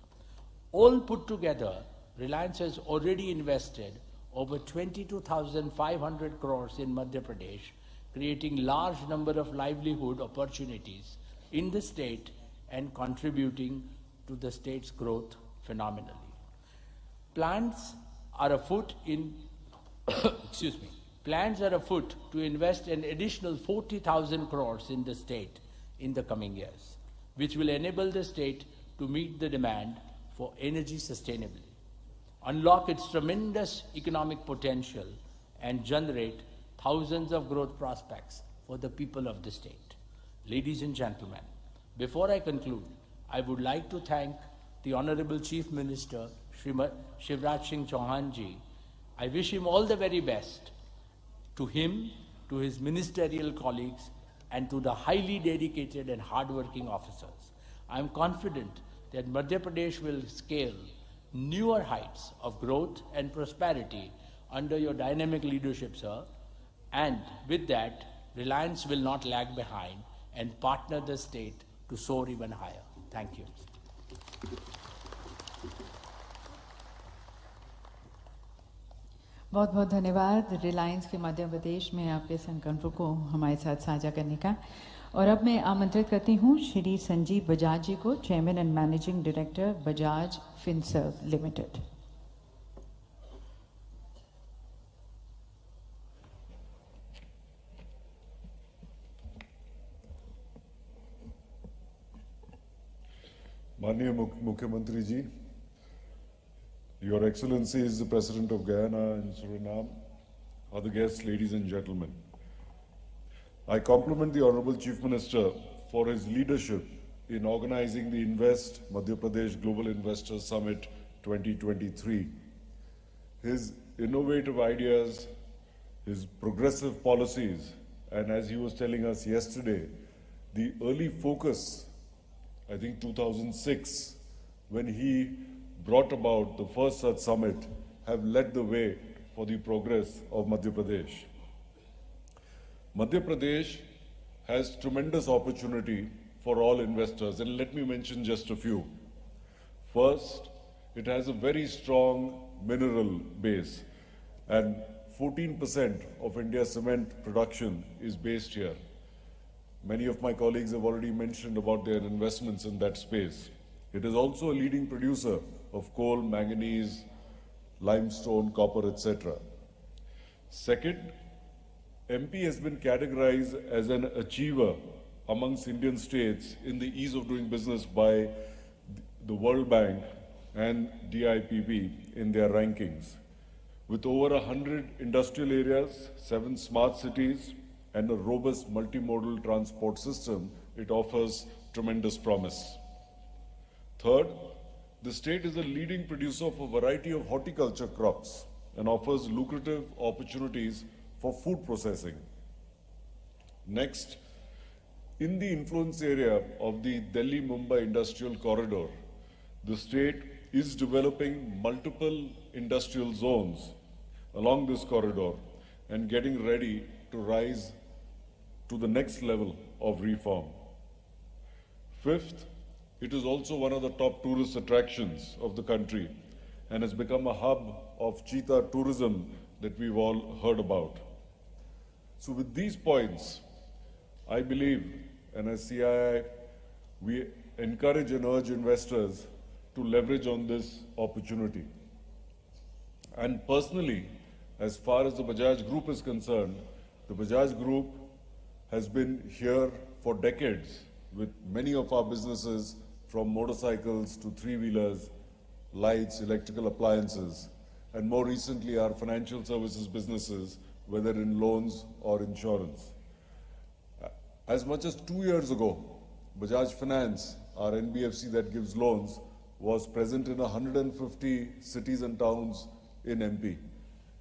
All put together, Reliance has already invested over 22,500 crores in Madhya Pradesh, creating large number of livelihood opportunities in the state and contributing to the state's growth phenomenally. Plans are afoot Plans are afoot to invest an additional 40,000 crores in the state in the coming years, which will enable the state to meet the demand for energy sustainably, unlock its tremendous economic potential, and generate thousands of growth prospects for the people of the state. Ladies and gentlemen, before I conclude, I would like to thank the Honorable Chief Minister, Shivraj Singh Chauhan ji. I wish him all the very best. To him, to his ministerial colleagues, and to the highly dedicated and hardworking officers. I am confident that Madhya Pradesh will scale newer heights of growth and prosperity under your dynamic leadership, sir. And with that, Reliance will not lag behind and partner the state to soar even higher. Thank you. बहुत बहुत धन्यवाद रिलायंस के मध्य प्रदेश में आपके संकल्पों को हमारे साथ साझा करने का। और अब मैं आमंत्रित करती हूँ श्री संजीव बजाज जी को, chairman and managing director Bajaj Finserv limited. माननीय मुख्यमंत्री जी, Your Excellencies, the President of Guyana and Suriname, other guests, ladies and gentlemen. I compliment the Honorable Chief Minister for his leadership in organizing the Invest Madhya Pradesh Global Investor Summit 2023. His innovative ideas, his progressive policies, and as he was telling us yesterday, the early focus, I think 2006, when he brought about the first such summit, have led the way for the progress of Madhya Pradesh. Madhya Pradesh has tremendous opportunity for all investors, and let me mention just a few. First, it has a very strong mineral base, and 14% of India's cement production is based here. Many of my colleagues have already mentioned about their investments in that space. It is also a leading producer of coal, manganese, limestone, copper, etc. Second, MP has been categorized as an achiever amongst Indian states in the ease of doing business by the World Bank and DIPP in their rankings. With over 100 industrial areas, 7 smart cities, and a robust multimodal transport system, it offers tremendous promise. Third, the state is a leading producer of a variety of horticulture crops and offers lucrative opportunities for food processing. Next, in the influence area of the Delhi-Mumbai Industrial Corridor, the state is developing multiple industrial zones along this corridor and getting ready to rise to the next level of reform. Fifth, it is also one of the top tourist attractions of the country and has become a hub of cheetah tourism that we've all heard about. So with these points, I believe, and as CII, we encourage and urge investors to leverage on this opportunity. And personally, as far as the Bajaj Group is concerned, the Bajaj Group has been here for decades with many of our businesses, from motorcycles to three-wheelers, lights, electrical appliances, and more recently our financial services businesses, whether in loans or insurance. As much as 2 years ago, Bajaj Finance, our NBFC that gives loans, was present in 150 cities and towns in MP.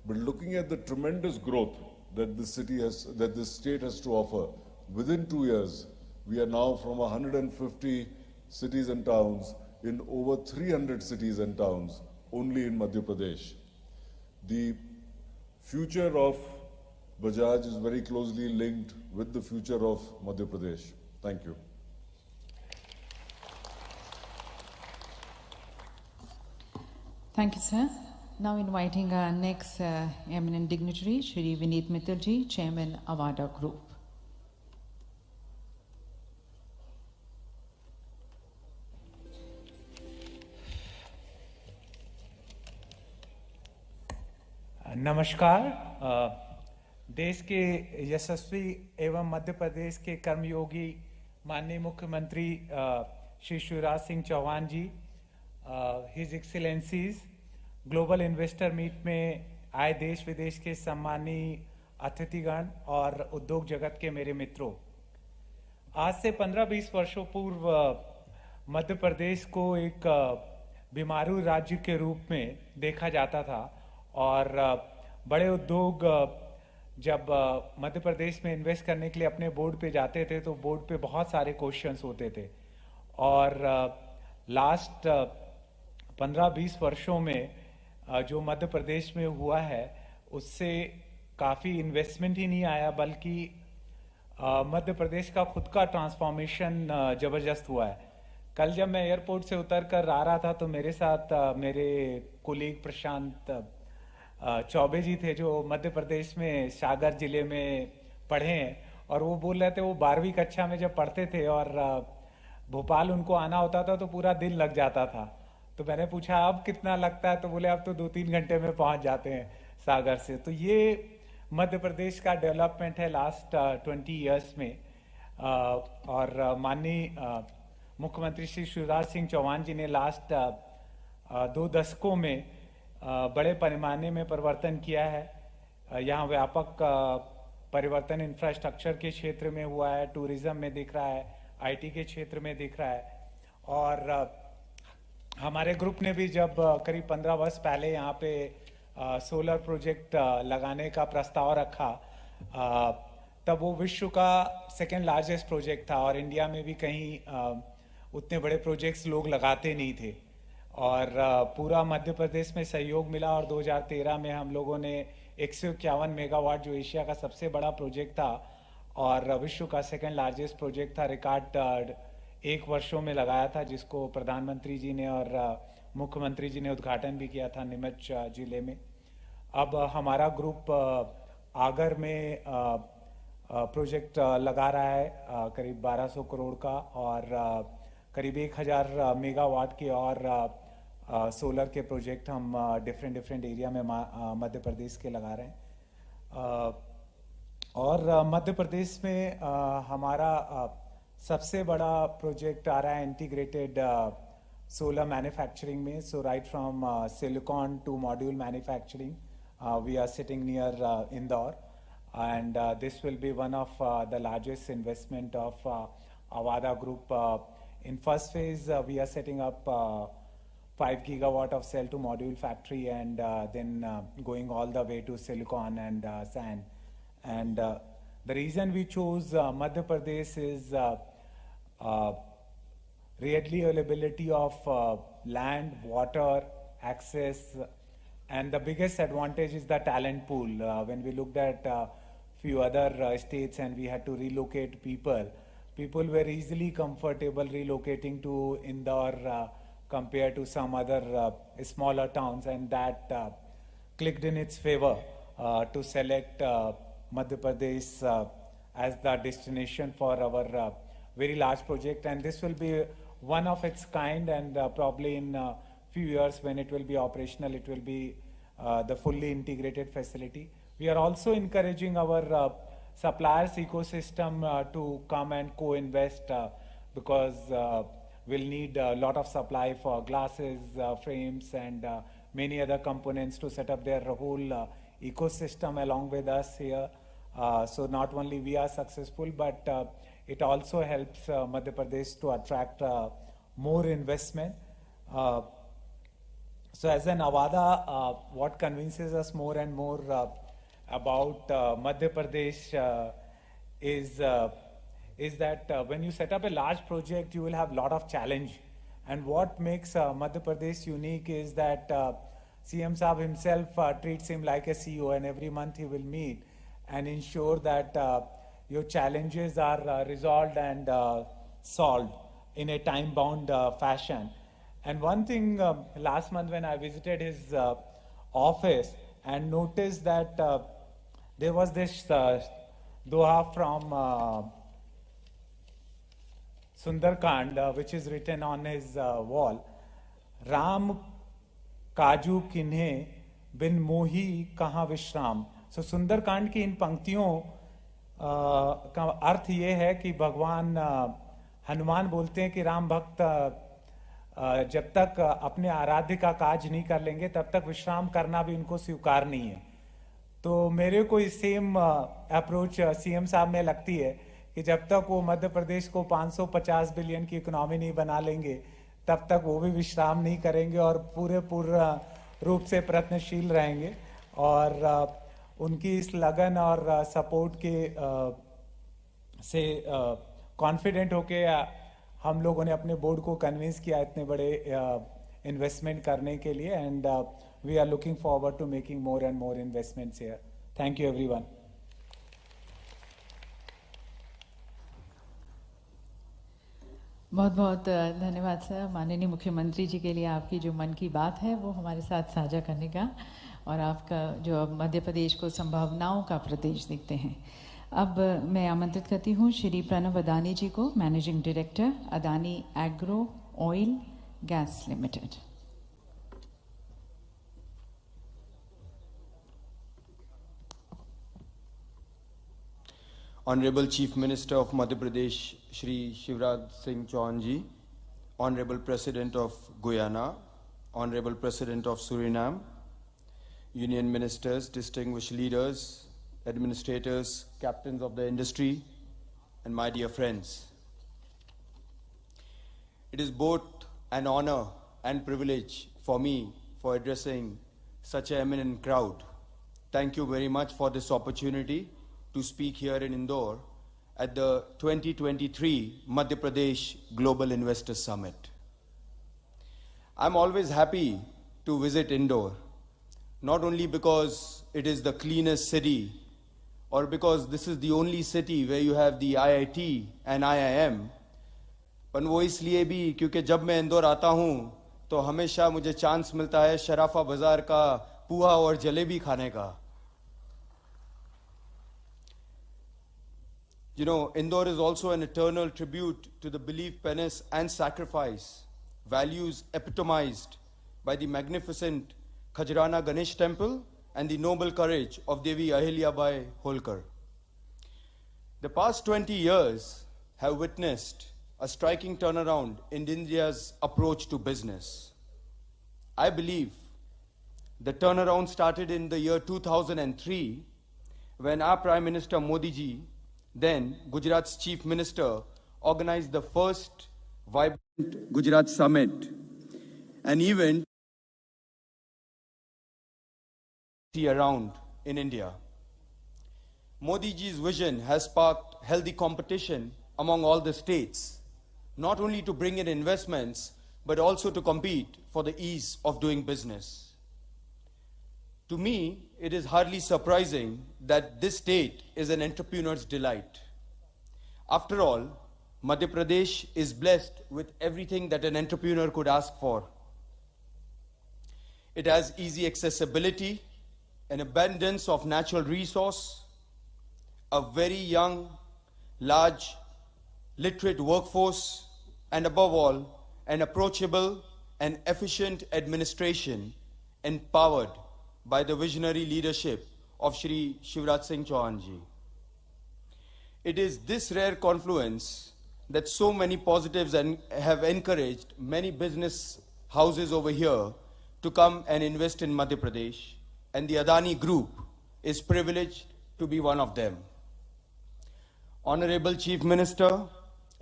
But looking at the tremendous growth that this state has to offer, within 2 years, we are now from 150 cities and towns in over 300 cities and towns only in Madhya Pradesh. The future of Bajaj is very closely linked with the future of Madhya Pradesh. Thank you. Thank you, sir. Now inviting our next eminent dignitary, Shri Vineet Mittalji, Chairman, Avada Group. नमस्कार। देश के यशस्वी एवं मध्य प्रदेश के कर्मयोगी माननीय मुख्यमंत्री श्री शिवराज सिंह चौहान जी, his एक्सीलेंसीज, global investor meet में आए देश विदेश के सम्मानीय अतिथिगण और उद्योग जगत के मेरे मित्रों, आज से 15-20 वर्षों पूर्व मध्य प्रदेश को एक बीमारू राज्य के रूप में देखा जाता था और बड़े उद्योग जब मध्य प्रदेश में इन्वेस्ट करने के लिए अपने बोर्ड पे जाते थे तो बोर्ड पे बहुत सारे क्वेश्चंस होते थे और लास्ट 15-20 वर्षों में जो मध्य प्रदेश में हुआ है उससे काफ़ी इन्वेस्टमेंट ही नहीं आया, बल्कि मध्य प्रदेश का खुद का ट्रांसफॉर्मेशन ज़बरदस्त हुआ है। कल जब मैं एयरपोर्ट से उतर कर आ रहा था तो मेरे साथ मेरे कोलीग प्रशांत चौबे जी थे जो मध्य प्रदेश में सागर जिले में पढ़े हैं, और वो बोल रहे थे वो 12वीं कक्षा में जब पढ़ते थे और भोपाल उनको आना होता था तो पूरा दिन लग जाता था। तो मैंने पूछा अब कितना लगता है, तो बोले अब तो 2-3 घंटे में पहुंच जाते हैं सागर से। तो ये मध्य प्रदेश का डेवलपमेंट है लास्ट 20 इयर्स में। और माननीय मुख्यमंत्री श्री शिवराज सिंह चौहान जी ने लास्ट 2 दशकों में बड़े पैमाने में परिवर्तन किया है। यहाँ व्यापक परिवर्तन इंफ्रास्ट्रक्चर के क्षेत्र में हुआ है, टूरिज्म में दिख रहा है, आईटी के क्षेत्र में दिख रहा है। और हमारे ग्रुप ने भी जब करीब 15 वर्ष पहले यहाँ पे सोलर प्रोजेक्ट लगाने का प्रस्ताव रखा, तब वो विश्व का 2nd लार्जेस्ट प्रोजेक्ट था और इंडिया में भी कहीं उतने बड़े प्रोजेक्ट्स लोग लगाते नहीं थे। और पूरा मध्य प्रदेश में सहयोग मिला और 2013 में हम लोगों ने 151 मेगावाट, जो एशिया का सबसे बड़ा प्रोजेक्ट था और विश्व का 2nd लार्जेस्ट प्रोजेक्ट था, रिकॉर्ड 1 वर्षों में लगाया था, जिसको प्रधानमंत्री जी ने और मुख्यमंत्री जी ने उद्घाटन भी किया था नीमच जिले में। अब हमारा ग्रुप आगर में प्रोजेक्ट लगा रहा है करीब 1200 करोड़ का और करीब 1000 मेगावाट के और सोलर के प्रोजेक्ट हम डिफरेंट एरिया में मध्य प्रदेश के लगा रहे हैं। और मध्य प्रदेश में हमारा सबसे बड़ा प्रोजेक्ट आ रहा है इंटीग्रेटेड solar manufacturing में। So right from silicon to module manufacturing, we are sitting near Indore, and this will be one of the largest investment of Avada Group. In first phase, we are setting up 5 gigawatt of cell to module factory, and then going all the way to silicon and sand. And the reason we chose Madhya Pradesh is readily availability of land, water, access, and the biggest advantage is the talent pool. When we looked at few other states and we had to relocate people were easily comfortable relocating to Indore compared to some other smaller towns, and that clicked in its favor to select Madhya Pradesh as the destination for our very large project. And this will be one of its kind, and probably in a few years when it will be operational, it will be the fully integrated facility. We are also encouraging our suppliers ecosystem to come and co-invest because we'll need a lot of supply for glasses, frames, and many other components to set up their whole ecosystem along with us here. So not only we are successful, but it also helps Madhya Pradesh to attract more investment. So as an Avada, what convinces us more and more about Madhya Pradesh is that when you set up a large project, you will have a lot of challenge. And what makes Madhya Pradesh unique is that CM Saab himself treats him like a CEO, and every month he will meet and ensure that your challenges are resolved and solved in a time-bound fashion. And one thing, last month when I visited his office and noticed that there was this doha from Sundarkand, which is written on his wall. Ram काजू किन्हे बिन मोही कहाँ विश्राम. सो सुंदरकांड की इन पंक्तियों का अर्थ ये है कि भगवान हनुमान बोलते हैं कि राम भक्त जब तक अपने आराध्य का काज नहीं कर लेंगे तब तक विश्राम करना भी उनको स्वीकार नहीं है. तो मेरे को इस सेम अप्रोच सीएम साहब में लगती है कि जब तक वो मध्य प्रदेश को 550 बिलियन की इकोनॉमी नहीं बना लेंगे तब तक वो भी विश्राम नहीं करेंगे और पूर्ण रूप से प्रयत्नशील रहेंगे. और उनकी इस लगन और सपोर्ट के से कॉन्फिडेंट होके हम लोगों ने अपने बोर्ड को कन्विंस किया इतने बड़े इन्वेस्टमेंट करने के लिए. And we are looking forward to making more and more investments here. Thank you everyone. बहुत बहुत धन्यवाद सर. माननीय मुख्यमंत्री जी के लिए आपकी जो मन की बात है वो हमारे साथ साझा करने का, और आपका जो अब मध्य प्रदेश को संभावनाओं का प्रदेश दिखते हैं. अब मैं आमंत्रित करती हूँ श्री प्रणव अदानी जी को, managing director Adani agro oil gas limited. Honorable Chief Minister of Madhya Pradesh, Shri Shivraj Singh Chauhan Ji, Honorable President of Guyana, Honorable President of Suriname, Union Ministers, distinguished leaders, administrators, captains of the industry, and my dear friends. It is both an honor and privilege for me for addressing such an eminent crowd. Thank you very much for this opportunity to speak here in Indore at the 2023 Madhya Pradesh Global Investor Summit. I'm always happy to visit Indore, not only because it is the cleanest city or because this is the only city where you have the IIT and IIM, पर वो इसलिए भी क्योंकि जब मैं इंदौर आता हूँ तो हमेशा मुझे चांस मिलता है शराफा बाजार का पुआ और जलेबी खाने का. You know, Indore is also an eternal tribute to the belief, penance, and sacrifice, values epitomized by the magnificent Khajrana Ganesh Temple and the noble courage of Devi Ahilyabai Holkar. The past 20 years have witnessed a striking turnaround in India's approach to business. I believe the turnaround started in the year 2003 when our Prime Minister Modi ji, then Gujarat's Chief Minister, organized the first Vibrant Gujarat Summit, an event around in India. Modi ji's vision has sparked healthy competition among all the states, not only to bring in investments, but also to compete for the ease of doing business. To me, it is hardly surprising that this state is an entrepreneur's delight. After all, Madhya Pradesh is blessed with everything that an entrepreneur could ask for. It has easy accessibility, an abundance of natural resource, a very young, large, literate workforce, and above all, an approachable and efficient administration empowered by the visionary leadership of Shri Shivraj Singh Chauhan Ji. It is this rare confluence that so many positives have encouraged many business houses over here to come and invest in Madhya Pradesh, and the Adani Group is privileged to be one of them. Honorable Chief Minister,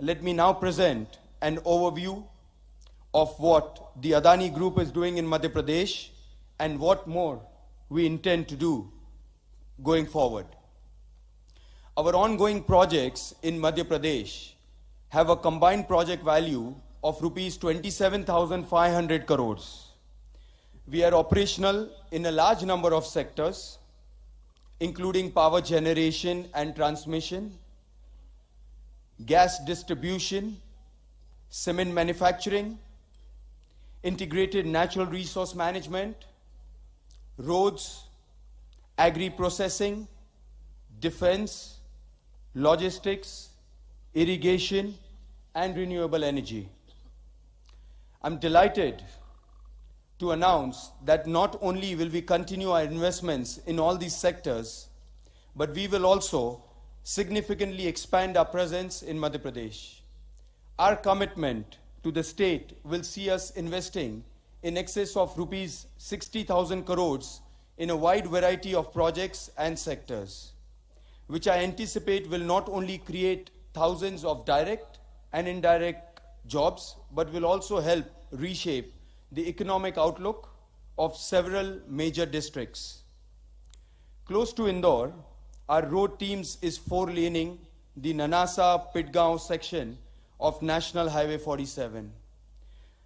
let me now present an overview of what the Adani Group is doing in Madhya Pradesh and what more we intend to do going forward. Our ongoing projects in Madhya Pradesh have a combined project value of rupees 27,500 crores. We are operational in a large number of sectors, including power generation and transmission, gas distribution, cement manufacturing, integrated natural resource management, roads, agri-processing, defense, logistics, irrigation, and renewable energy. I'm delighted to announce that not only will we continue our investments in all these sectors, but we will also significantly expand our presence in Madhya Pradesh. Our commitment to the state will see us investing in excess of rupees 60,000 crores in a wide variety of projects and sectors, which I anticipate will not only create thousands of direct and indirect jobs, but will also help reshape the economic outlook of several major districts. Close to Indore, our road teams is four-laning the Nanasa-Pitgaon section of National Highway 47.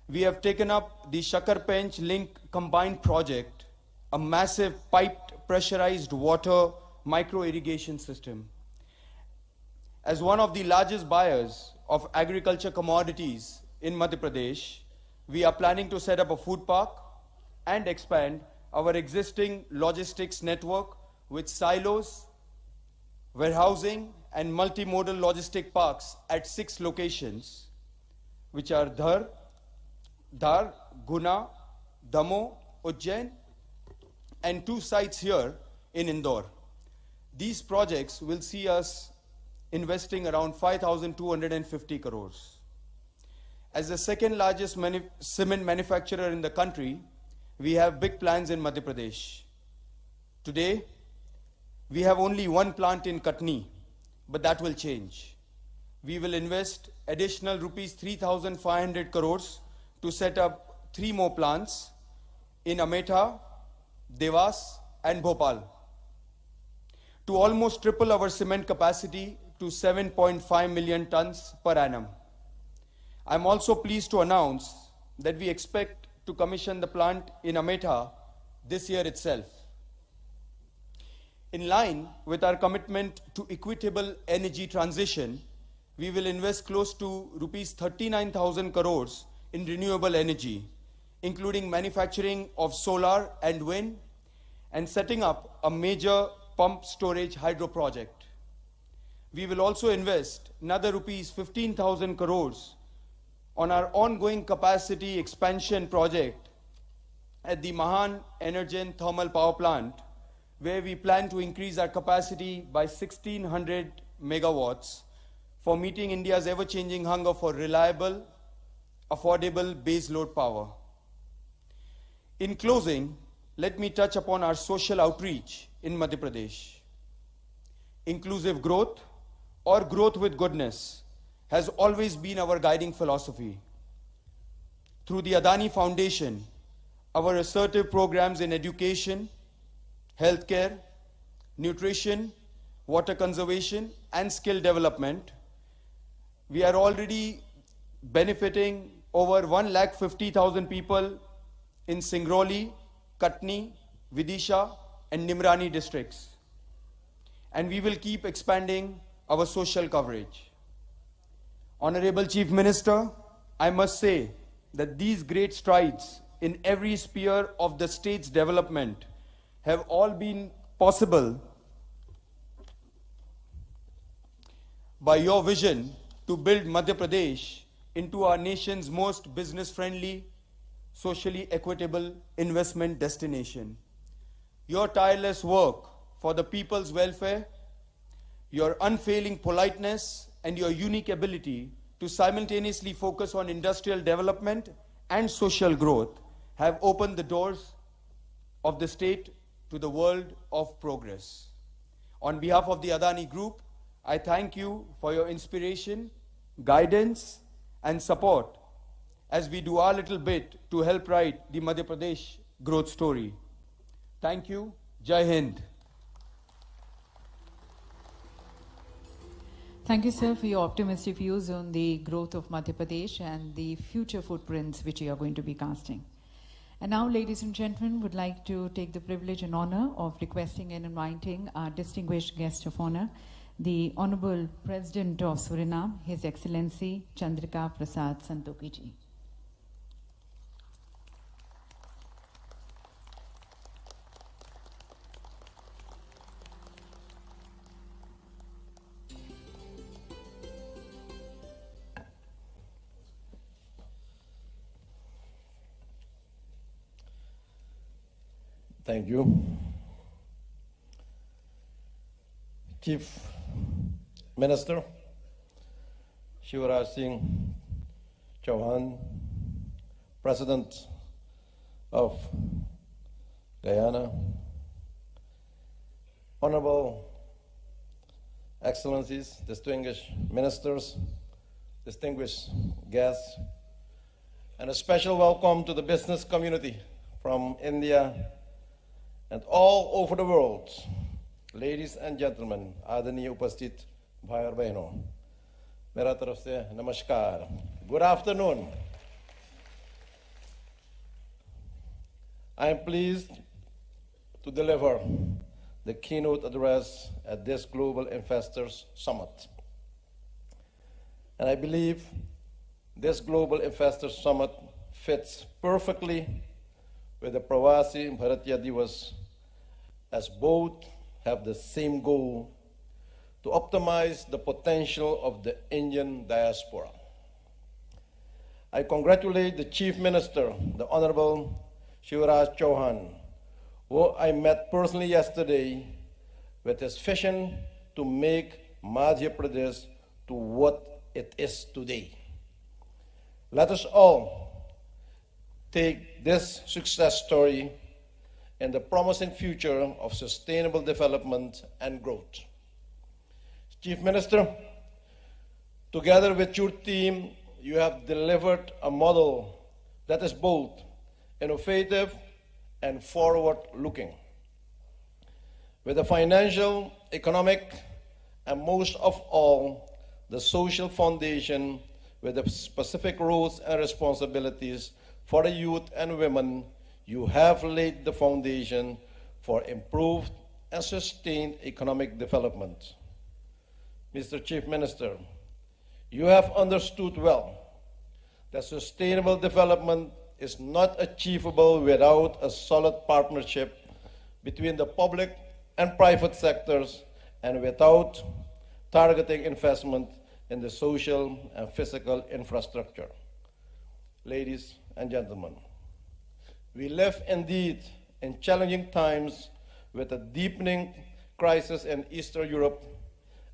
We have taken up the Shakarpench Link Combined Project, a massive piped pressurized water micro-irrigation system. As one of the largest buyers of agriculture commodities in Madhya Pradesh, we are planning to set up a food park and expand our existing logistics network with silos, warehousing, and multimodal logistic parks at 6 locations, which are Dhar, Guna, Damo, Ujjain, and 2 sites here in Indore. These projects will see us investing around 5,250 crores. As the second largest cement manufacturer in the country, we have big plans in Madhya Pradesh. Today, we have only one plant in Katni, but that will change. We will invest additional rupees 3,500 crores to set up 3 more plants in Ametha, Devas, and Bhopal, to almost triple our cement capacity to 7.5 million tons per annum. I'm also pleased to announce that we expect to commission the plant in Ametha this year itself. In line with our commitment to equitable energy transition, we will invest close to rupees 39,000 crores in renewable energy, including manufacturing of solar and wind, and setting up a major pump storage hydro project. We will also invest another rupees 15,000 crores on our ongoing capacity expansion project at the Mahan Energen Thermal Power Plant, where we plan to increase our capacity by 1,600 megawatts for meeting India's ever-changing hunger for reliable, affordable baseload power. In closing, let me touch upon our social outreach in Madhya Pradesh. Inclusive growth, or growth with goodness, has always been our guiding philosophy. Through the Adani Foundation, our assertive programs in education, healthcare, nutrition, water conservation, and skill development, we are already benefiting over 150,000 people in Singrauli, Katni, Vidisha, and Nimrani districts. And we will keep expanding our social coverage. Honorable Chief Minister, I must say that these great strides in every sphere of the state's development have all been possible by your vision to build Madhya Pradesh into our nation's most business-friendly, socially equitable investment destination. Your tireless work for the people's welfare, your unfailing politeness, and your unique ability to simultaneously focus on industrial development and social growth have opened the doors of the state to the world of progress. On behalf of the Adani Group, I thank you for your inspiration, guidance, and support as we do our little bit to help write the Madhya Pradesh growth story. Thank you. Jai Hind. Thank you, sir, for your optimistic views on the growth of Madhya Pradesh and the future footprints which you are going to be casting. And now, ladies and gentlemen, would like to take the privilege and honor of requesting and inviting our distinguished guest of honor, the Honorable President of Suriname, His Excellency Chandrika Prasad Santokhi ji. Thank you. Chief Minister Shivraj Singh Chauhan, President of Guyana, Honorable Excellencies, distinguished ministers, distinguished guests, and a special welcome to the business community from India and all over the world. Ladies and gentlemen, आदरणीय उपस्थित भाई और बहनों, मेरा तरफ से नमस्कार. Good afternoon. I am pleased to deliver the keynote address at this Global Investors Summit. And I believe this Global Investors Summit fits perfectly with the Pravasi Bharatiya Divas, as both have the same goal: to optimize the potential of the Indian diaspora. I congratulate the Chief Minister, the Honorable Shivraj Chauhan, who I met personally yesterday, with his vision to make Madhya Pradesh to what it is today. Let us all take this success story and the promising future of sustainable development and growth. Chief Minister, together with your team, you have delivered a model that is both innovative and forward-looking. With the financial, economic, and most of all, the social foundation with the specific roles and responsibilities for the youth and women, you have laid the foundation for improved and sustained economic development. Mr. Chief Minister, you have understood well that sustainable development is not achievable without a solid partnership between the public and private sectors and without targeting investment in the social and physical infrastructure. Ladies and gentlemen, we live indeed in challenging times with a deepening crisis in Eastern Europe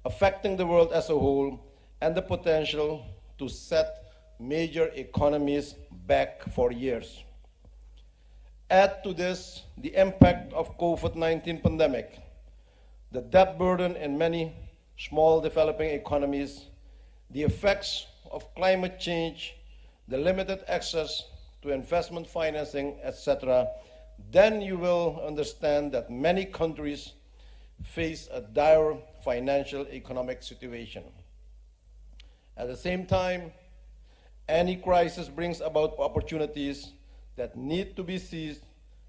affecting the world as a whole and the potential to set major economies back for years. Add to this the impact of COVID-19 pandemic, the debt burden in many small developing economies, the effects of climate change, the limited access to investment financing, etc., then you will understand that many countries face a dire financial economic situation. At the same time, any crisis brings about opportunities that need to be seized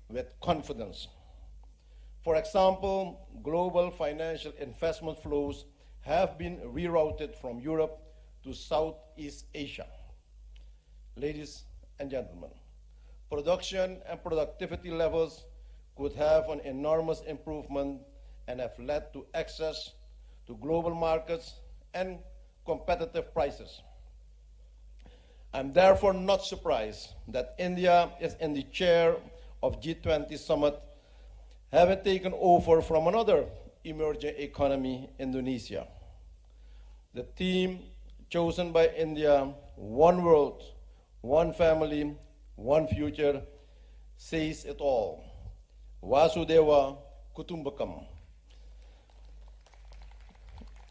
with confidence. For example, global financial investment flows have been rerouted from Europe to Southeast Asia. Ladies and gentlemen, production and productivity levels could have an enormous improvement and have led to access to global markets and competitive prices. I'm therefore not surprised that India is in the chair of G20 summit, having taken over from another emerging economy, Indonesia. The theme chosen by India, One World, One Family, One Future, says it all. Vasudeva Kutumbakam.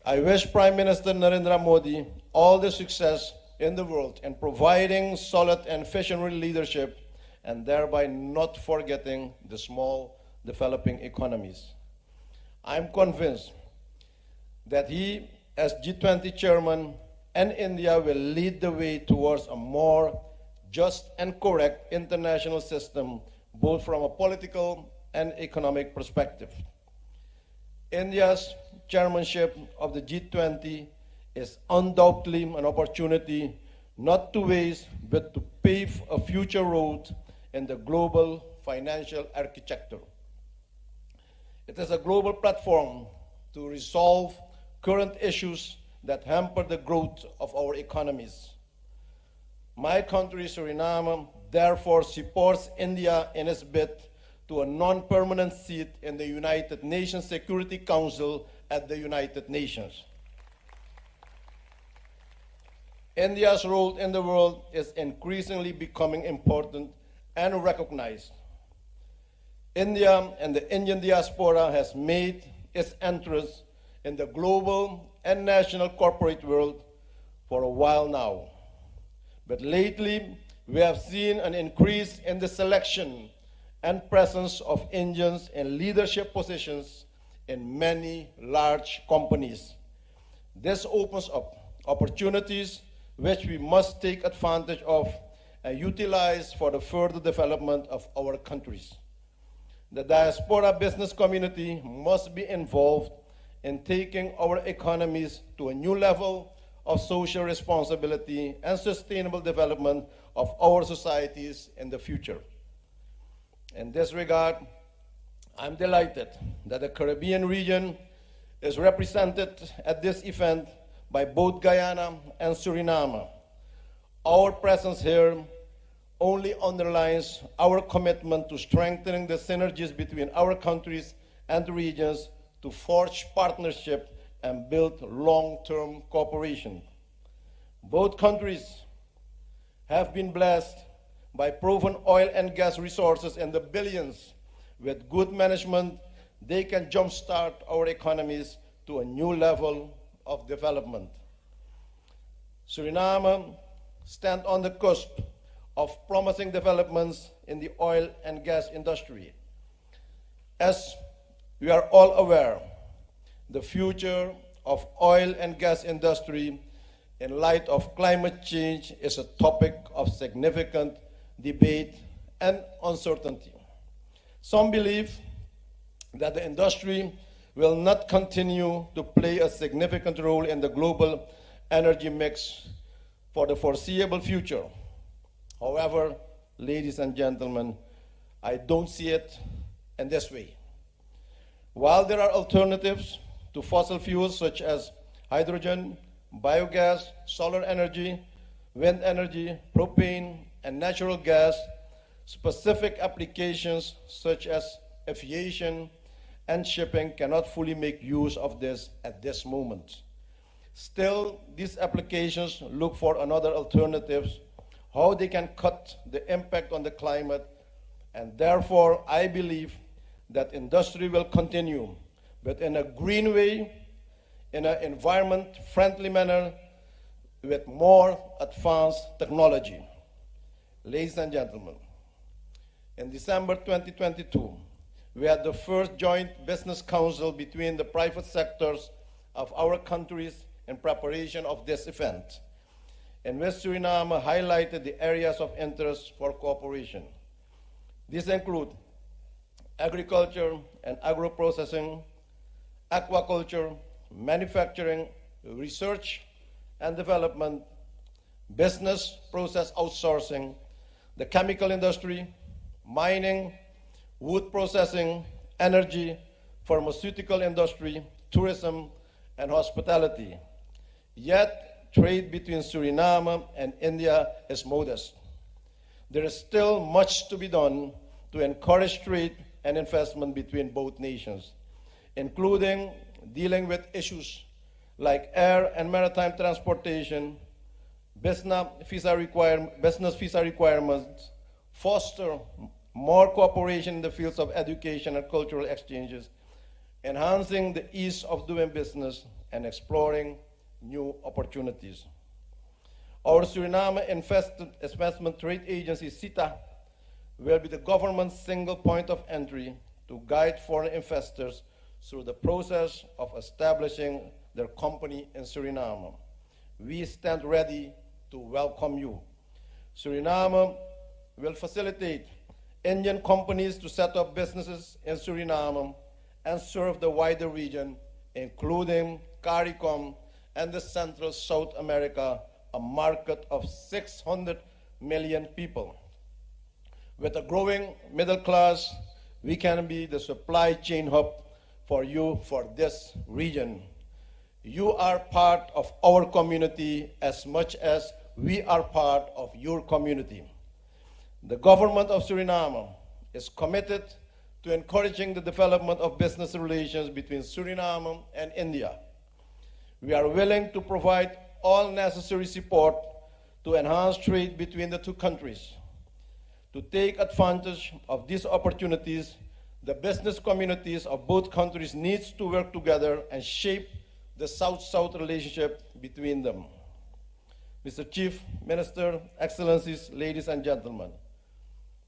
I wish Prime Minister Narendra Modi all the success in the world in providing solid and visionary leadership and thereby not forgetting the small developing economies. I'm convinced that he, as G20 chairman, and India will lead the way towards a more just, and correct international system, both from a political and economic perspective. India's chairmanship of the G20 is undoubtedly an opportunity not to waste, but to pave a future road in the global financial architecture. It is a global platform to resolve current issues that hamper the growth of our economies. My country, Suriname, therefore supports India in its bid to a non-permanent seat in the United Nations Security Council at the United Nations. India's role in the world is increasingly becoming important and recognized. India and the Indian diaspora has made its entrance in the global and national corporate world for a while now. But lately, we have seen an increase in the selection and presence of Indians in leadership positions in many large companies. This opens up opportunities which we must take advantage of and utilize for the further development of our countries. The diaspora business community must be involved in taking our economies to a new level of social responsibility and sustainable development of our societies in the future. In this regard, I'm delighted that the Caribbean region is represented at this event by both Guyana and Suriname. Our presence here only underlines our commitment to strengthening the synergies between our countries and the regions to forge partnership and build long-term cooperation. Both countries have been blessed by proven oil and gas resources in the billions. With good management, they can jumpstart our economies to a new level of development. Suriname stands on the cusp of promising developments in the oil and gas industry. As we are all aware, the future of oil and gas industry in light of climate change is a topic of significant debate and uncertainty. Some believe that the industry will not continue to play a significant role in the global energy mix for the foreseeable future. However, ladies and gentlemen, I don't see it in this way. While there are alternatives to fossil fuels such as hydrogen, biogas, solar energy, wind energy, propane, and natural gas, specific applications such as aviation and shipping cannot fully make use of this at this moment. Still, these applications look for another alternatives, how they can cut the impact on the climate, and therefore I believe that industry will continue, but in a green way, in an environment-friendly manner, with more advanced technology. Ladies and gentlemen, in December 2022, we had the first joint business council between the private sectors of our countries in preparation of this event, in which Suriname highlighted the areas of interest for cooperation. These include agriculture and agro-processing, aquaculture, manufacturing, research and development, business process outsourcing, the chemical industry, mining, wood processing, energy, pharmaceutical industry, tourism, and hospitality. Yet, trade between Suriname and India is modest. There is still much to be done to encourage trade and investment between both nations, including dealing with issues like air and maritime transportation, business visa requirements, foster more cooperation in the fields of education and cultural exchanges, enhancing the ease of doing business, and exploring new opportunities. Our Suriname Investment Trade Agency, SITA, will be the government's single point of entry to guide foreign investors through the process of establishing their company in Suriname. We stand ready to welcome you. Suriname will facilitate Indian companies to set up businesses in Suriname and serve the wider region, including CARICOM and the Central South America, a market of 600 million people. With a growing middle class, we can be the supply chain hub for you for this region. You are part of our community as much as we are part of your community. The government of Suriname is committed to encouraging the development of business relations between Suriname and India. We are willing to provide all necessary support to enhance trade between the two countries. To take advantage of these opportunities, the business communities of both countries need to work together and shape the South-South relationship between them. Mr. Chief Minister, Excellencies, ladies and gentlemen,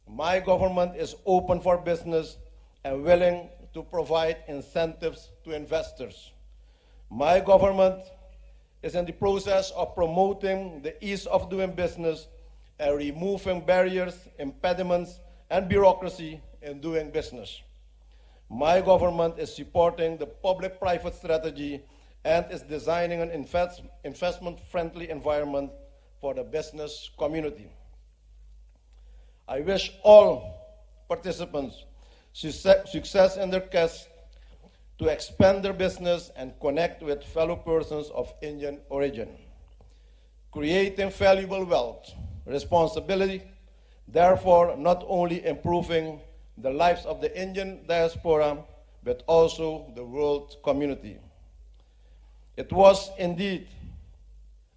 my government is open for business and willing to provide incentives to investors. My government is in the process of promoting the ease of doing business and removing barriers, impediments, and bureaucracy in doing business. My government is supporting the public-private strategy and is designing an investment-friendly environment for the business community. I wish all participants success in their quest to expand their business and connect with fellow persons of Indian origin. Creating valuable wealth, responsibility, therefore not only improving the lives of the Indian diaspora, but also the world community. It was indeed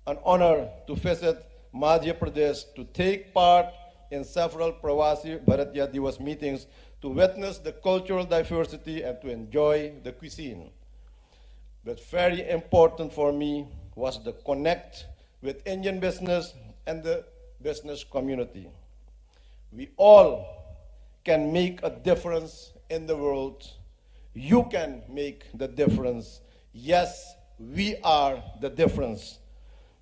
an honor to visit Madhya Pradesh, to take part in several Pravasi Bharatiya Divas meetings, to witness the cultural diversity and to enjoy the cuisine. But very important for me was the connect with Indian business and the business community. We all can make a difference in the world. You can make the difference. Yes, we are the difference.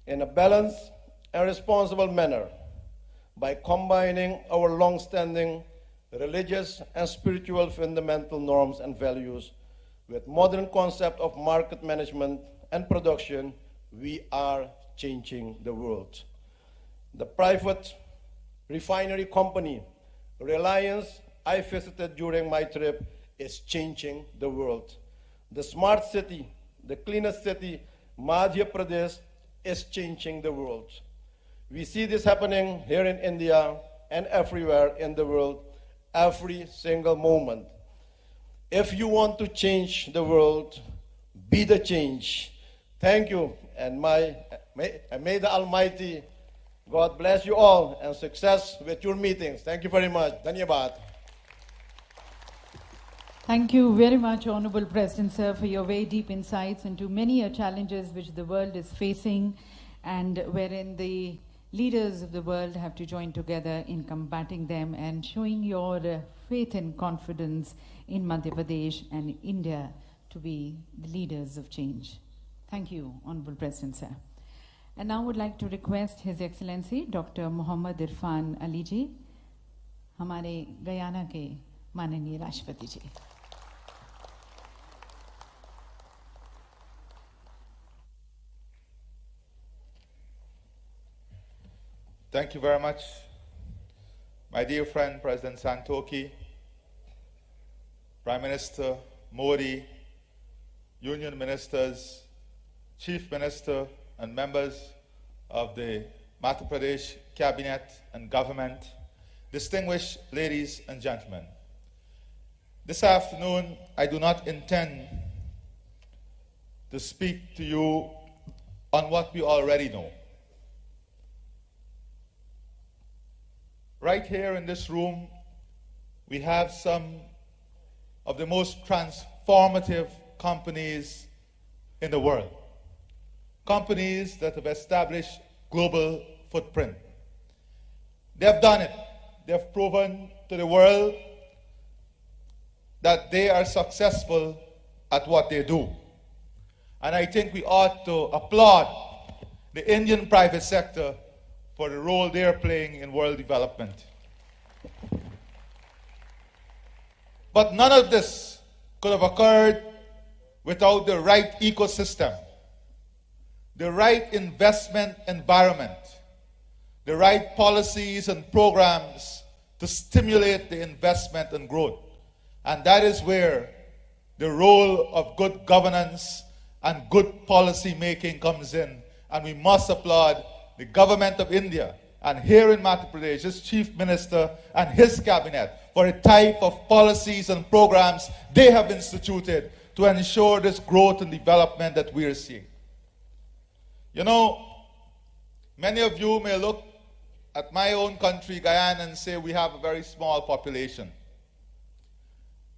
In a balanced and responsible manner, by combining our long-standing religious and spiritual fundamental norms and values with modern concept of market management and production, we are changing the world. The private refinery company, Reliance, I visited during my trip, is changing the world. The smart city, the cleanest city, Madhya Pradesh, is changing the world. We see this happening here in India and everywhere in the world, every single moment. If you want to change the world, be the change. Thank you, and may the Almighty God bless you all and success with your meetings. Thank you very much. Dhanyabad. Thank you very much, Honorable President, sir, for your very deep insights into many challenges which the world is facing and wherein the leaders of the world have to join together in combating them and showing your faith and confidence in Madhya Pradesh and India to be the leaders of change. Thank you, Honorable President, sir. And now I would like to request His Excellency Dr. Muhammad Irfan Ali ji, हमारे Guyana के माननीय राष्ट्रपति जी. Thank you very much, my dear friend President Santokhi, Prime Minister Modi, Union Ministers, Chief Minister and members of the Madhya Pradesh Cabinet and Government, distinguished ladies and gentlemen. This afternoon, I do not intend to speak to you on what we already know. Right here in this room, we have some of the most transformative companies in the world. Companies that have established global footprint. They have done it. They have proven to the world that they are successful at what they do. And I think we ought to applaud the Indian private sector for the role they are playing in world development. But none of this could have occurred without the right ecosystem, the right investment environment, the right policies and programs to stimulate the investment and growth. And that is where the role of good governance and good policy making comes in. And we must applaud the government of India and here in Madhya Pradesh, his chief minister and his cabinet for the type of policies and programs they have instituted to ensure this growth and development that we are seeing. You know, many of you may look at my own country, Guyana, and say we have a very small population.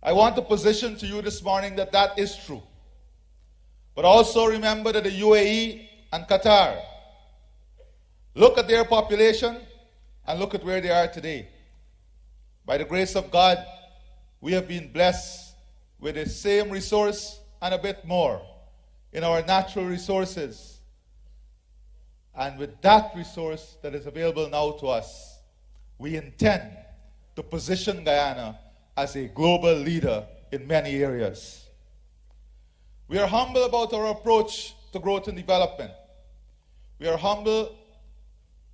I want to position to you this morning that that is true. But also remember that the UAE and Qatar, look at their population and look at where they are today. By the grace of God, we have been blessed with the same resource and a bit more in our natural resources. And with that resource that is available now to us, we intend to position Guyana as a global leader in many areas. We are humble about our approach to growth and development. We are humble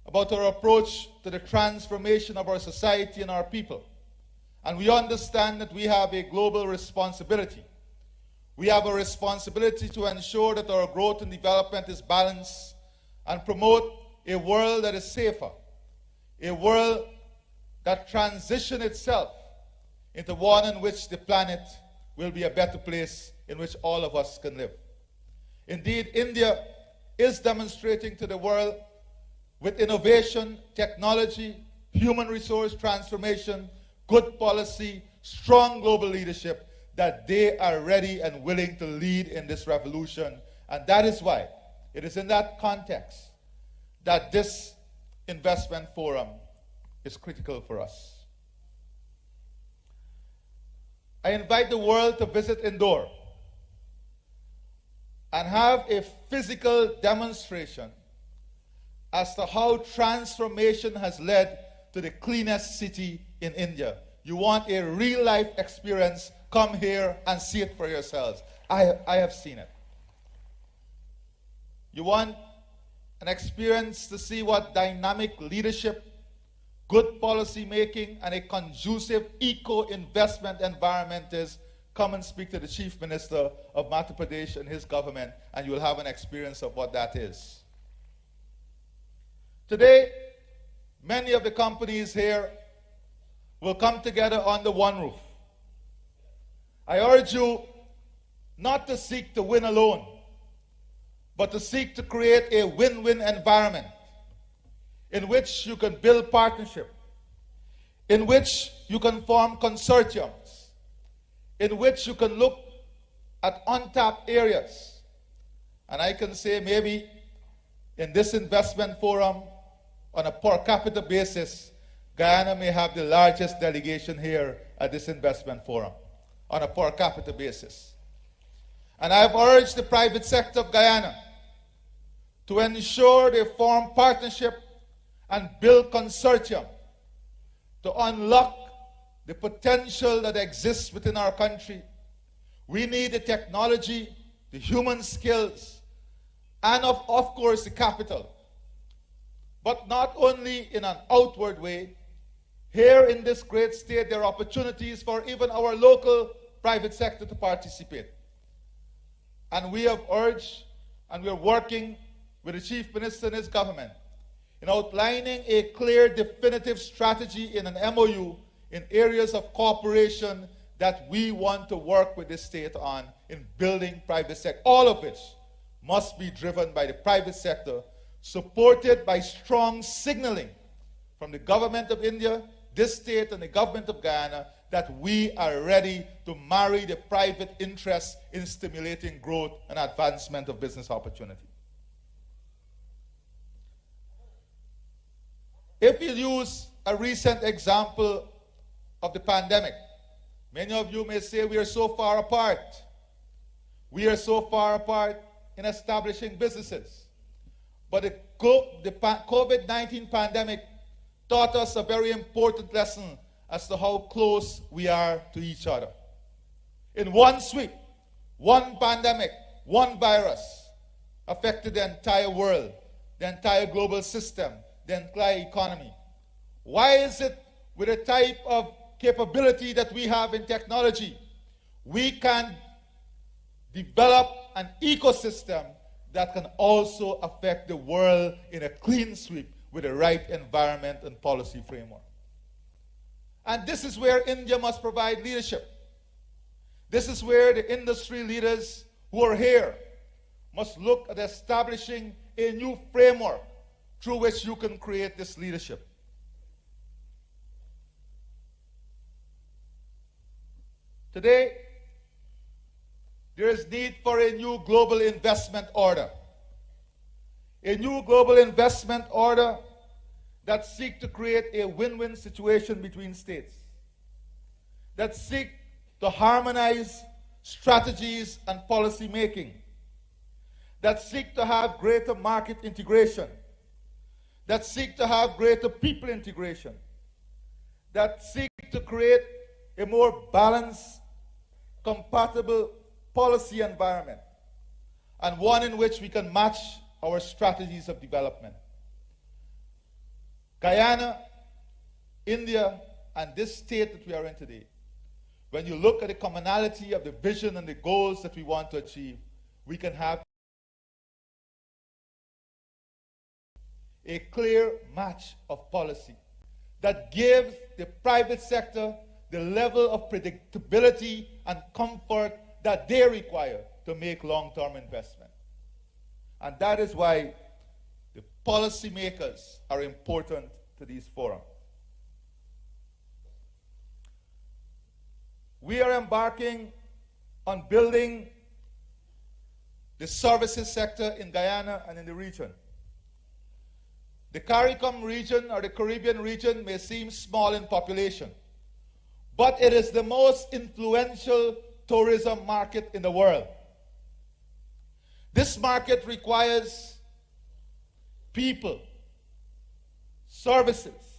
about our approach to the transformation of our society and our people. And we understand that we have a global responsibility. We have a responsibility to ensure that our growth and development is balanced and promote a world that is safer, a world that transitions itself into one in which the planet will be a better place in which all of us can live. Indeed, India is demonstrating to the world with innovation, technology, human resource transformation, good policy, strong global leadership, that they are ready and willing to lead in this revolution. And that is why it is in that context that this investment forum is critical for us. I invite the world to visit Indore and have a physical demonstration as to how transformation has led to the cleanest city in India. You want a real-life experience, come here and see it for yourselves. I have seen it. You want an experience to see what dynamic leadership, good policy making, and a conducive eco-investment environment is, come and speak to the Chief Minister of Madhya Pradesh and his government, and you will have an experience of what that is. Today, many of the companies here will come together under one roof. I urge you not to seek to win alone, but to seek to create a win-win environment in which you can build partnership, in which you can form consortiums, in which you can look at untapped areas. And I can say maybe in this investment forum, on a per capita basis, Guyana may have the largest delegation here at this investment forum, on a per capita basis. And I've urged the private sector of Guyana to ensure they form partnership and build consortium to unlock the potential that exists within our country. We need the technology, the human skills, and of course the capital. But not only in an outward way. Here in this great state, there are opportunities for even our local private sector to participate. And we have urged, and we're working with the Chief Minister and his government in outlining a clear, definitive strategy in an MOU in areas of cooperation that we want to work with the state on in building private sector, all of which must be driven by the private sector, supported by strong signaling from the government of India, this state, and the government of Guyana that we are ready to marry the private interest in stimulating growth and advancement of business opportunity. If you use a recent example of the pandemic, many of you may say we are so far apart. We are so far apart in establishing businesses. But the COVID-19 pandemic taught us a very important lesson as to how close we are to each other. In one sweep, one pandemic, one virus affected the entire world, the entire global system, the entire economy. Why is it with the type of capability that we have in technology, we can develop an ecosystem that can also affect the world in a clean sweep with the right environment and policy framework? And this is where India must provide leadership. This is where the industry leaders who are here must look at establishing a new framework through which you can create this leadership. Today, there is need for a new global investment order. A new global investment order that seeks to create a win-win situation between states, that seek to harmonize strategies and policy making, that seek to have greater market integration, that seek to have greater people integration, that seek to create a more balanced, compatible policy environment, and one in which we can match our strategies of development. Guyana, India, and this state that we are in today, when you look at the commonality of the vision and the goals that we want to achieve, we can have a clear match of policy that gives the private sector the level of predictability and comfort that they require to make long-term investment. And that is why the policymakers are important to these forums. We are embarking on building the services sector in Guyana and in the region. The CARICOM region, or the Caribbean region, may seem small in population, but it is the most influential tourism market in the world. This market requires people, services,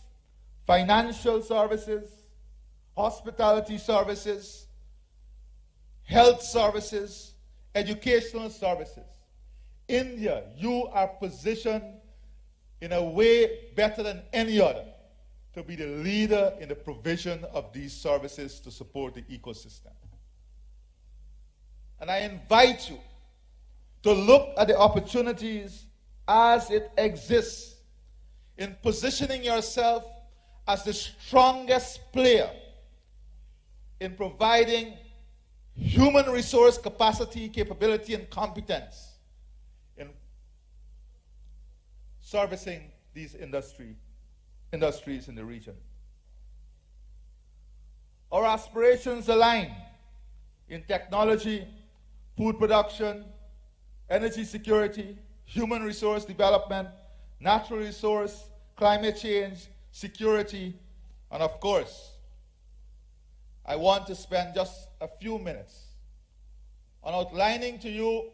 financial services, hospitality services, health services, educational services. India, you are positioned in a way better than any other to be the leader in the provision of these services to support the ecosystem. And I invite you to look at the opportunities as it exists in positioning yourself as the strongest player in providing human resource capacity, capability, and competence in servicing these industries in the region. Our aspirations align in technology, food production, energy security, human resource development, natural resource, climate change, security, and of course, I want to spend just a few minutes on outlining to you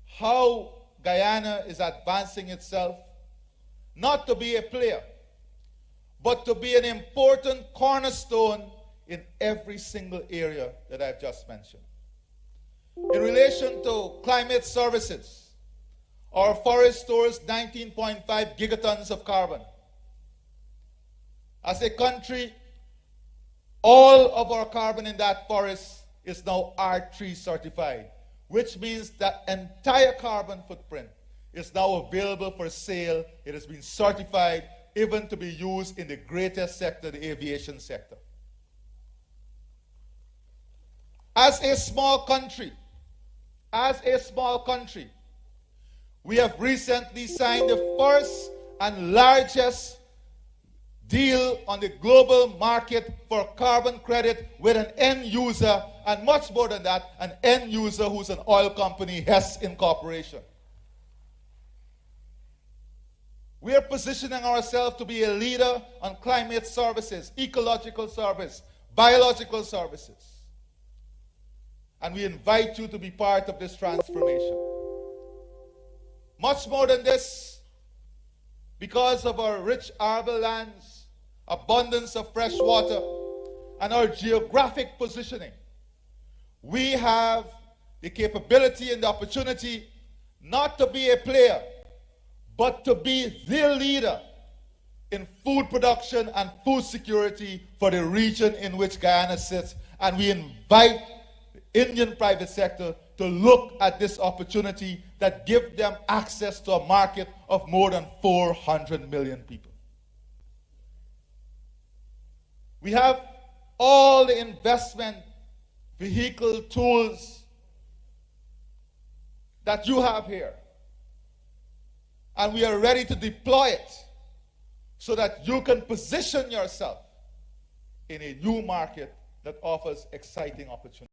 how Guyana is advancing itself, not to be a player, but to be an important cornerstone in every single area that I've just mentioned. In relation to climate services, our forest stores 19.5 gigatons of carbon. As a country, all of our carbon in that forest is now R3 certified, which means that entire carbon footprint is now available for sale. It has been certified even to be used in the greatest sector, the aviation sector. As a small country, we have recently signed the first and largest deal on the global market for carbon credit with an end user, and much more than that, an end user who's an oil company, Hess Incorporation. We are positioning ourselves to be a leader on climate services, ecological service, biological services. And we invite you to be part of this transformation. Much more than this, because of our rich arable lands, abundance of fresh water, and our geographic positioning, we have the capability and the opportunity not to be a player, but to be the leader in food production and food security for the region in which Guyana sits. And we invite the Indian private sector to look at this opportunity that gives them access to a market of more than 400 million people. We have all the investment vehicle tools that you have here, and we are ready to deploy it so that you can position yourself in a new market that offers exciting opportunities.